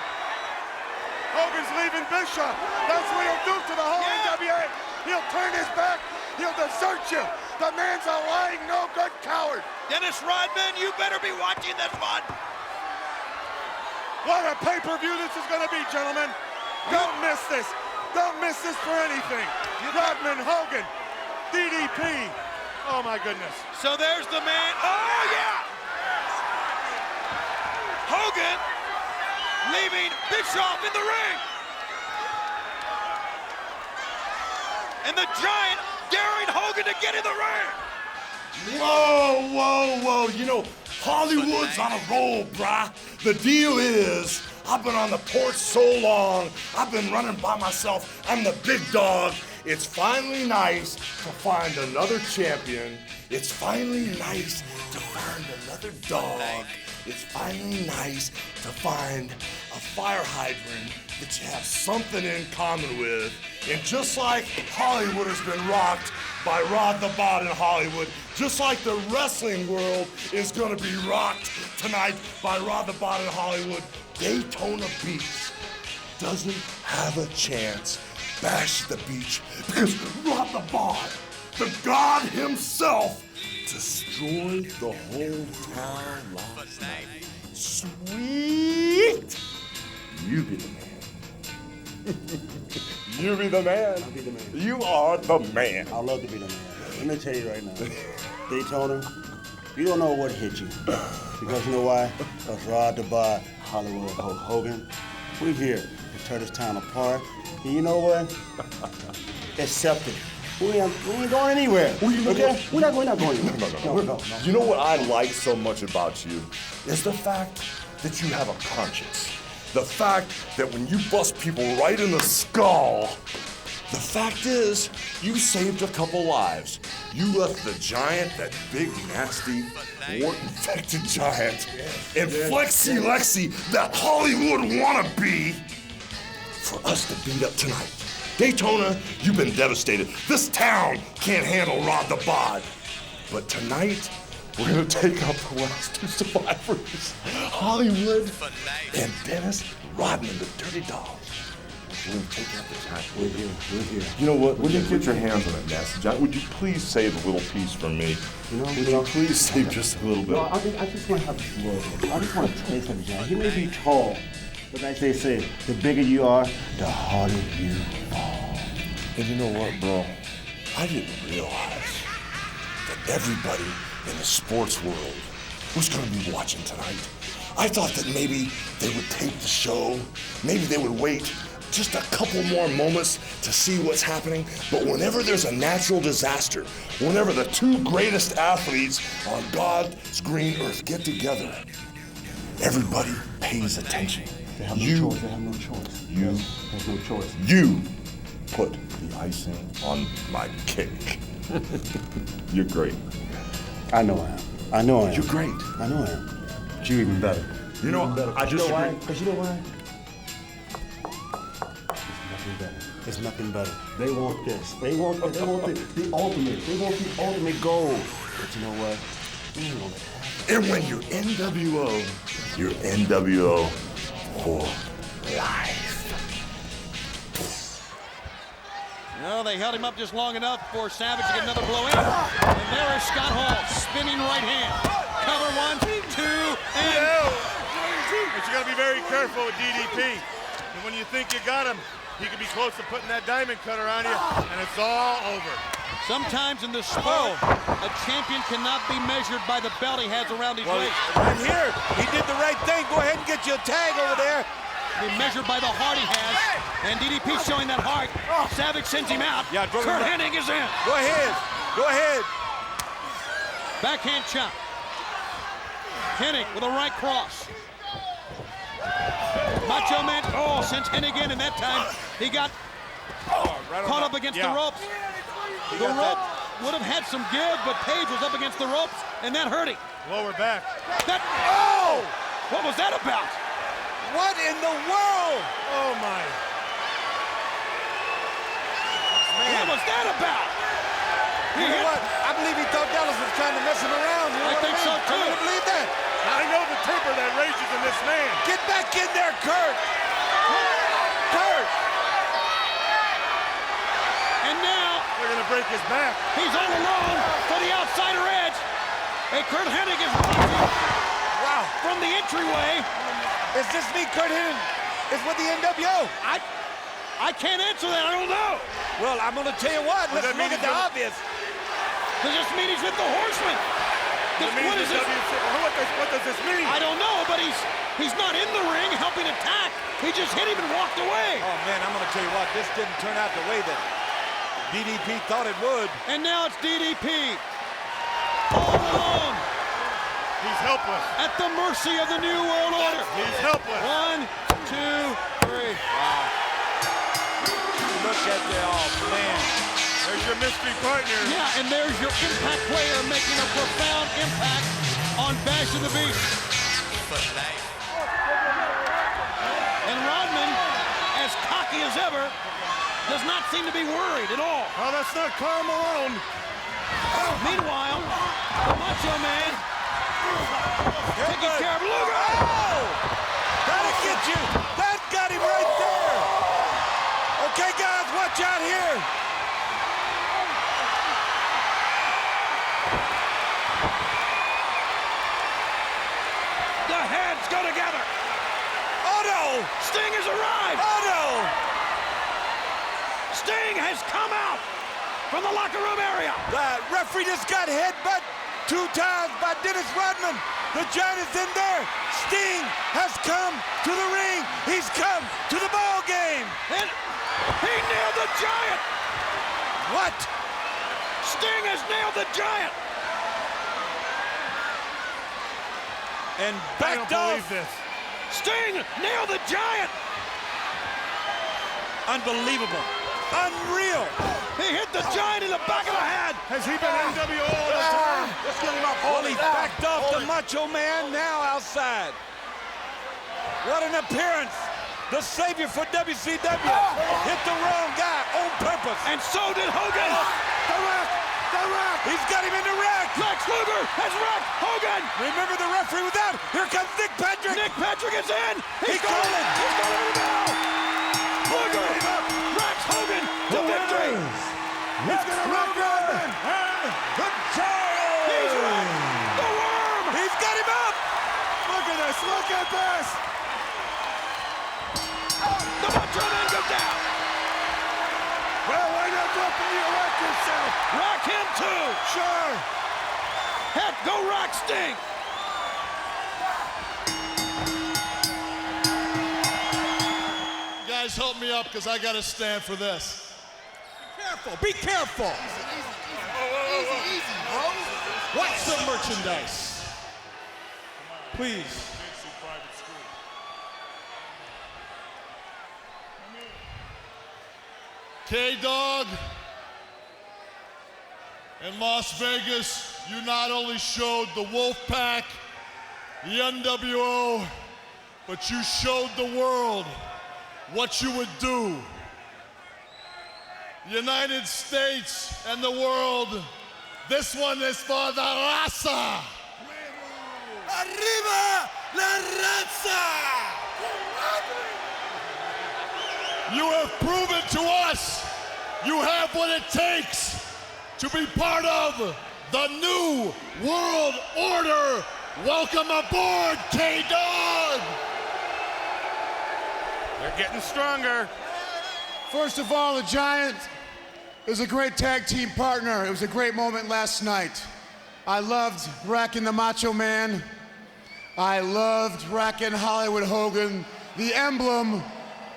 Hogan's leaving Bischoff. That's what he'll do to the whole NWA. He'll turn his back. He'll desert you. The man's a lying, no-good coward. Dennis Rodman, you better be watching this one. What a pay-per-view this is going to be, gentlemen. Don't miss this. Don't miss this for anything. Rodman, Hogan, DDP. Oh, my goodness. So there's the man. Oh, yeah. Hogan leaving Bischoff in the ring. And the Giant daring Hogan to get in the ring. Whoa, whoa, whoa. You know, Hollywood's on a roll, brah. The deal is, I've been on the porch so long. I've been running by myself. I'm the big dog. It's finally nice to find another champion. It's finally nice to find another dog. It's finally nice to find a fire hydrant that you have something in common with. And just like Hollywood has been rocked by Rod the Bod in Hollywood, just like the wrestling world is gonna be rocked tonight by Rod the Bod in Hollywood, Daytona Beach doesn't have a chance. Bash at the Beach, because Rod the Bod, the god himself, destroyed the whole town last night. Sweet! You be the man. You be the man. I'll be the man. You are the man. I love to be the man. Let me tell you right now, Daytona, you don't know what hit you. Because you know why? Because Rod the Bod, Hollywood, Hulk Hogan, we're here to tear this town apart. And you know what? Accept it. We ain't going anywhere. Okay? We're not going anywhere. No. You know what I like so much about you is the fact that you have a conscience. The fact that when you bust people right in the skull, the fact is you saved a couple lives. You left the giant, that big, nasty, wart-infected giant, and Flexi Lexi, that Hollywood wannabe, for us to beat up tonight. Daytona, you've been devastated. This town can't handle Rod the Bod. But tonight, we're gonna take out the last two survivors, Hollywood and Dennis Rodman, the Dirty Dog. We're gonna take out the giant. We're here. You know what? Would you get your hands on that nasty giant? Would you please save a little piece for me? Would you please save just a little bit? No, I just want to have a little bit. I just want to taste of the giant. He may be tall, but as they say, the bigger you are, the harder you fall. And you know what, bro? I didn't realize that everybody in the sports world was going to be watching tonight. I thought that maybe they would tape the show, maybe they would wait just a couple more moments to see what's happening. But whenever there's a natural disaster, whenever the two greatest athletes on God's green earth get together, everybody pays attention. They have no choice. They have no choice. There's no choice. You put the icing on my cake. You're great. I know I am. You're great. I know I am. But you're even better. You know, I just agree. Because you know why? It's nothing better. They want this. They want the ultimate. They want the ultimate goal. But you know what? We ain't gonna let it happen. And when you're NWO, you're NWO for life. Well, they held him up just long enough for Savage to get another blow in. And there is Scott Hall, spinning right hand. Cover 1, 2, and... But you got to be very careful with DDP. And when you think you got him, he could be close to putting that diamond cutter on you, and it's all over. Sometimes in the sport, a champion cannot be measured by the belt he has around his waist. And here, he did the right thing. Go ahead and get you a tag over there. Be measured by the heart he has, and DDP showing that heart. Savage sends him out. Yeah, Kurt Hennig is in. Go ahead. Backhand chop. Hennig with a right cross. Macho Man, sends Hennig in, and that time he got caught up against the ropes. The rope would have had some give, but Page was up against the ropes, and that hurt him. Lower back. What was that about? What in the world? Oh, my. Man. What was that about? You know what? I believe he thought Dallas was trying to mess him around. You know I think so, too. I don't believe that. I know the temper that rages in this man. Get back in there, Kurt. And now... They're going to break his back. He's all alone for the outsider edge. And Kurt Hennig is watching from the entryway. Is this me, Kurt Hennig? Is with the NWO? I can't answer that. I don't know. Well, I'm going to tell you what. Let's look at the obvious. Does this mean he's with the Horsemen? What is this? What does this mean? I don't know, but he's not in the ring helping attack. He just hit him and walked away. Oh, man, I'm going to tell you what. This didn't turn out the way that DDP thought it would. And now it's DDP. All alone. He's helpless. At the mercy of the New World Order. He's helpless. 1, 2, 3. Wow. Look at that, man. There's your mystery partner. Yeah, and there's your impact player making a profound impact on Bash of the Beach. happy as ever. Does not seem to be worried at all. Oh, that's not Karl Malone. Meanwhile, the Macho Man taking care of Luger. Oh! That'll get you. That got him right there. Okay, guys, watch out here. The heads go together. Oh, no. Sting has arrived. Oh, no. Sting has come out from the locker room area. The referee just got headbutt 2 times by Dennis Rodman. The Giant is in there. Sting has come to the ring. He's come to the ball game. And he nailed the Giant. What? Sting has nailed the Giant. And backed off. This. Sting nailed the Giant. Unbelievable. Unreal. He hit the Giant in the back of the head. Has he been NWO all this time? Let's get him up. He backed off the Macho Man, now outside. What an appearance. The savior for WCW hit the wrong guy on purpose. And so did Hogan. The Rock. The Rock. He's got him in the rack. Lex Luger has wrecked Hogan. Remember, the referee was out. Here comes Nick Patrick. Nick Patrick is in. He's got it. He's got it now. Luger wrecks Hogan to victory. He's going to rock Rodman. And the Giant. He's wrecked the Worm. He's got him up. Look at this. Look at this. The Macho Man goes down. Well, why not jump and you wreck yourself? Rock him too. Sure. Heck, go rock Sting. You guys help me up because I got to stand for this. Be careful. Be careful. Easy, bro. Watch the merchandise. Please. K-Dog, in Las Vegas, you not only showed the Wolfpack, the NWO, but you showed the world what you would do. The United States and the world, this one is for the raza. Arriba la raza! You have proven to us you have what it takes to be part of the new world order. Welcome aboard, K-Dog! They're getting stronger. First of all, the Giant is a great tag team partner. It was a great moment last night. I loved racking the Macho Man. I loved racking Hollywood Hogan, the emblem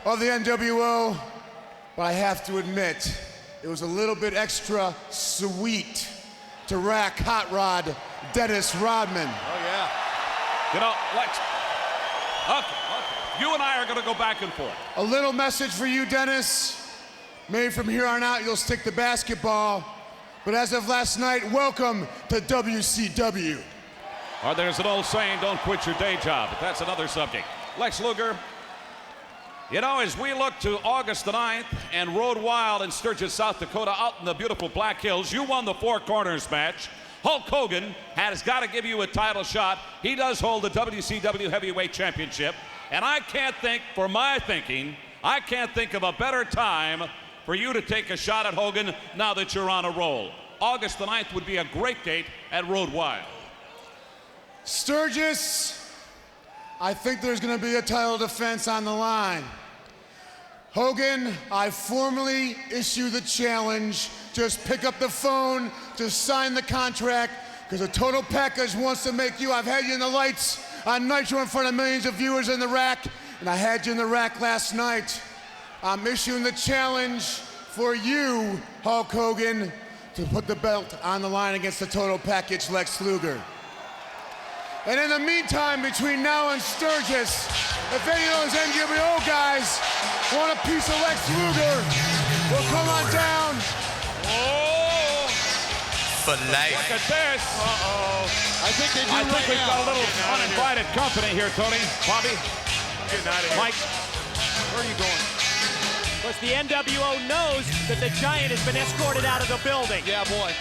of the NWO, but I have to admit, it was a little bit extra sweet to rack Hot Rod Dennis Rodman. Oh, yeah. You know, Lex, okay. You and I are going to go back and forth. A little message for you, Dennis. Maybe from here on out, you'll stick to basketball, but as of last night, welcome to WCW. Or there's an old saying, don't quit your day job, but that's another subject. Lex Luger, you know, as we look to August the 9th and Road Wild in Sturgis, South Dakota, out in the beautiful Black Hills, you won the Four Corners match. Hulk Hogan has got to give you a title shot. He does hold the WCW Heavyweight Championship. And I can't think, for my thinking, I can't think of a better time for you to take a shot at Hogan now that you're on a roll. August the 9th would be a great date at Road Wild. Sturgis, I think there's going to be a title defense on the line. Hogan, I formally issue the challenge. Just pick up the phone, just sign the contract, because the Total Package wants to make you. I've had you in the lights on Nitro in front of millions of viewers in the rack, and I had you in the rack last night. I'm issuing the challenge for you, Hulk Hogan, to put the belt on the line against the Total Package, Lex Luger. And in the meantime, between now and Sturgis, if any of those NWO guys want a piece of Lex Luger, well, come on down. Oh! For life. Look at this. Uh-oh. I think they do I think we've got a little uninvited company here, Tony. Bobby. Getting out of here. Mike. Where are you going? Because the NWO knows that the Giant has been escorted out of the building. Yeah, boy.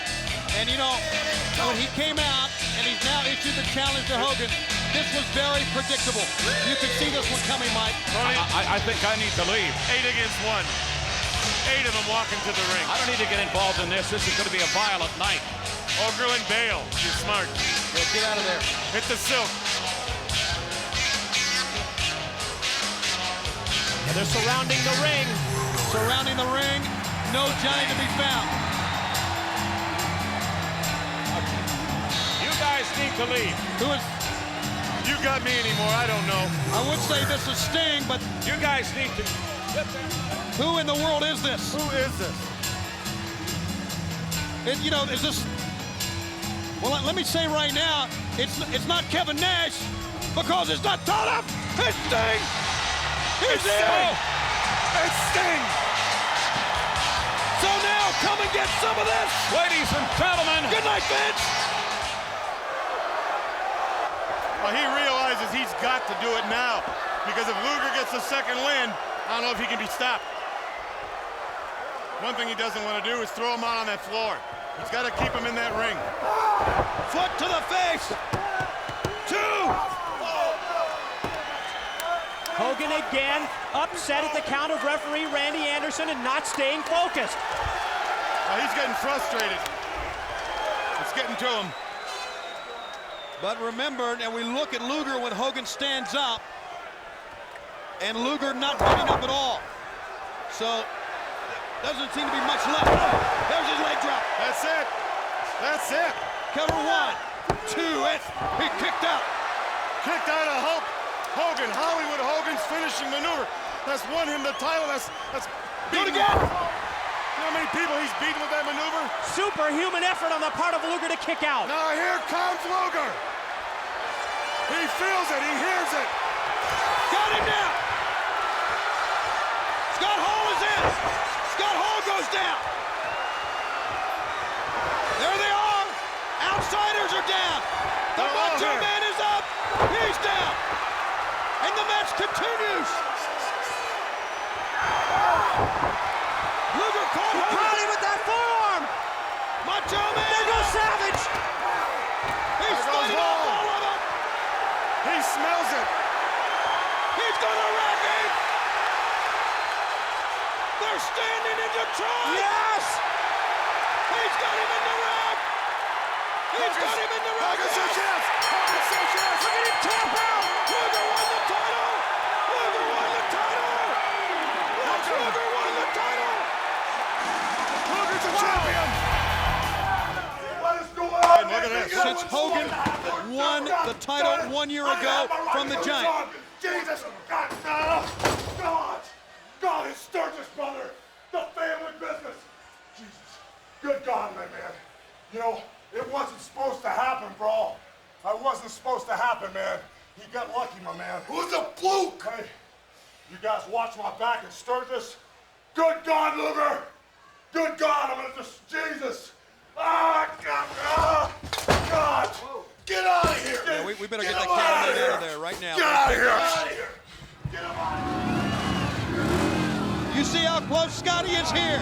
And you know, when he came out and he's now issued the challenge to Hogan, this was very predictable. You could see this one coming, Mike. I think I need to leave. 8 against 1. 8 of them walking to the ring. I don't need to get involved in this. This is going to be a violent night. Okerlund, bail. You're smart. Yeah, get out of there. Hit the silk. And they're surrounding the ring. Surrounding the ring. No Giant to be found. You guys need to leave. Who is... You got me anymore. I don't know. I would say this is Sting, but... You guys need to... Who in the world is this? Who is this? You know, is this... Well, let me say right now, it's not Kevin Nash, because it's not Tana. It's Sting! He's here! It's Sting! So now, come and get some of this! Ladies and gentlemen! Good night, Vince! Well, he realizes he's got to do it now, because if Luger gets the second win, I don't know if he can be stopped. One thing he doesn't want to do is throw him out on that floor. He's got to keep him in that ring. Foot to the face! 2! Hogan again upset at the count of referee Randy Anderson and not staying focused. Well, he's getting frustrated. It's getting to him. But remember, and we look at Luger when Hogan stands up, and Luger not getting up at all. So, doesn't seem to be much left. There's his leg drop. That's it. That's it. Cover 1, 2, he kicked out. Kicked out of Hogan. Hollywood Hogan's finishing maneuver. That's won him the title. That's Do it again. You know how many people he's beaten with that maneuver? Superhuman effort on the part of Luger to kick out. Now here comes Luger. He feels it. He hears it. Got him now. Scott Hall is in. Scott Hall goes down. There they are. Outsiders are down. The Macho Man is up. He's down. And the match continues. Luger caught Hogan with that forearm. Macho Man. There goes Savage. He's fighting off all of them. He smells it. He's gonna wreck him. They're standing in Detroit. Yes. He's got him in the rack. He's got him in the rack. Hogan's so chance. Hogan's so chance. Look at him tap out. Luger won the title. Luger won the title. Luger won the title. Luger's a champion. What is going on? Look at this. Since Hogan won the title 1 year ago from the Giant. Jesus! God, it's Sturgis, brother! The family business! Jesus. Good God, my man. You know, it wasn't supposed to happen, bro. It wasn't supposed to happen, man. He got lucky, my man. Who's a fluke? Hey, you guys watch my back in Sturgis? Good God, Luger! Good God, I'm gonna just... Jesus! God! Get out of here! Yeah, we better get that cameraman out of there right now. Get out of here! Get him out of here! You see how close Scotty is here.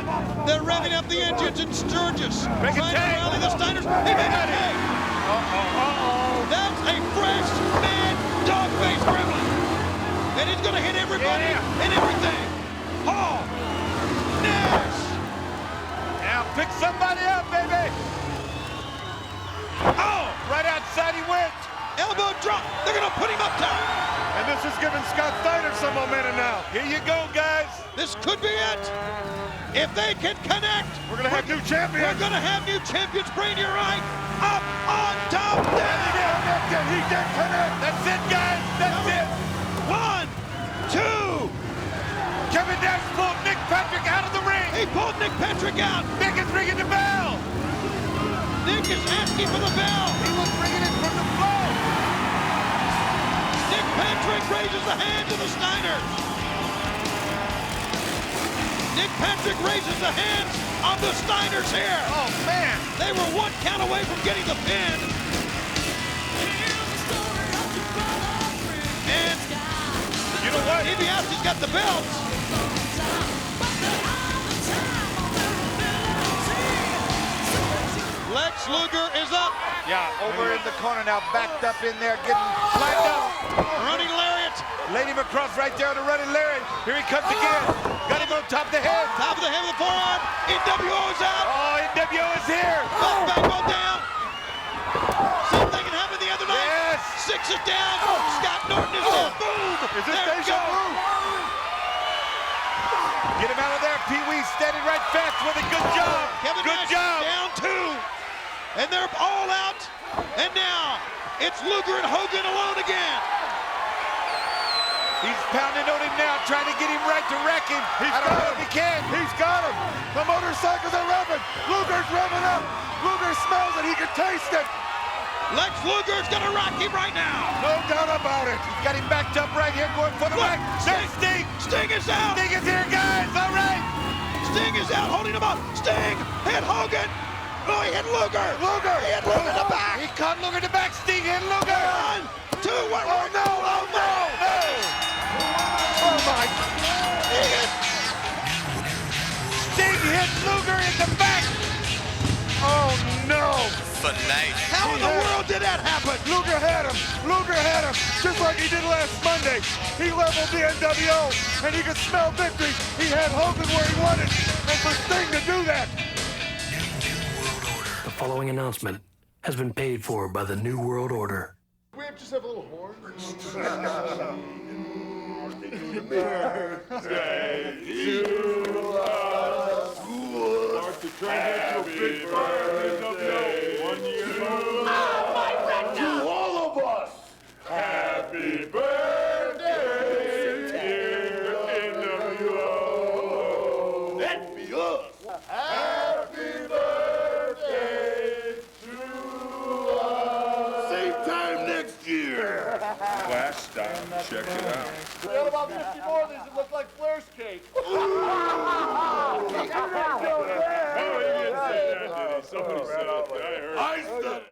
They're revving up the engines in Sturgis. Make it trying to rally the Steiners. He made a tag. That's a fresh man dog-faced gremlin. And he's going to hit everybody and everything. Hall. Nash. Now pick somebody up, baby. Oh. Right outside he went. Elbow drop. They're going to put him up top. And this is giving Scott Steiner some momentum now. Here you go, guys. This could be it. If they can connect, we're going to have new champions. We're going to have new champions. Brainier right up on top there. He did connect. That's it, guys. That's it. 1, 2. Kevin Nash pulled Nick Patrick out of the ring. He pulled Nick Patrick out. Nick is ringing the bell. Nick is asking for the bell. He was bringing it from the floor. Nick Patrick raises the hand to the Steiners. Nick Patrick raises the hands of the Steiners here. Oh, man. They were 1 count away from getting the pin. And you know what? DiBiase's got the belts. Lex Luger is up. Yeah, over in the corner now, backed up in there, getting lined up. Running lariat. Laid him across right there on the running lariat. Here he comes again. Got him on top of the head. Top of the head with the forearm. NWO is out. Oh, NWO is here. Back go down. Same thing can happen the other night. Yes. 6 is down. Scott Norton is in. Boom. Is this There we deja go. vu? Get him out of there. Pee Wee standing right fast with a good job. Kevin Good Nash job. down 2. And they're all out. And now it's Luger and Hogan alone again. He's pounding on him now, trying to get him right to wreck him. I don't know if he can. He's got him. The motorcycles are revving. Luger's revving up. Luger smells it. He can taste it. Lex Luger's gonna rock him right now. No doubt about it. He's got him backed up right here, going for the Look, wreck. There's Sting. Sting is out. Sting is here, guys. All right. Sting is out, holding him up. Sting hit Hogan. Oh, he hit Luger. Luger. He hit Luger in the back. He caught Luger in the back. Sting hit Luger. 1, 2, 1. Oh, no. Oh, no. Oh, my. He hit. Sting hit Luger in the back. Oh, no. Finale. How in the world did that happen? Luger had him. Luger had him. Just like he did last Monday. He leveled the NWO, and he could smell victory. He had Hogan where he wanted. And for Sting to do that. The following announcement has been paid for by the New World Order. We just have a little horn. Birthday to us. Start the trend into a big birthday. 1 year old. To all of us. Happy birthday, dear NWO. That'd be us. Happy birthday to us. Same time next year. Flash style. Check it out. We got about 50 more of these that look like Flair's cake. Oh, he didn't say that, did he? Somebody said it. I heard. I said it.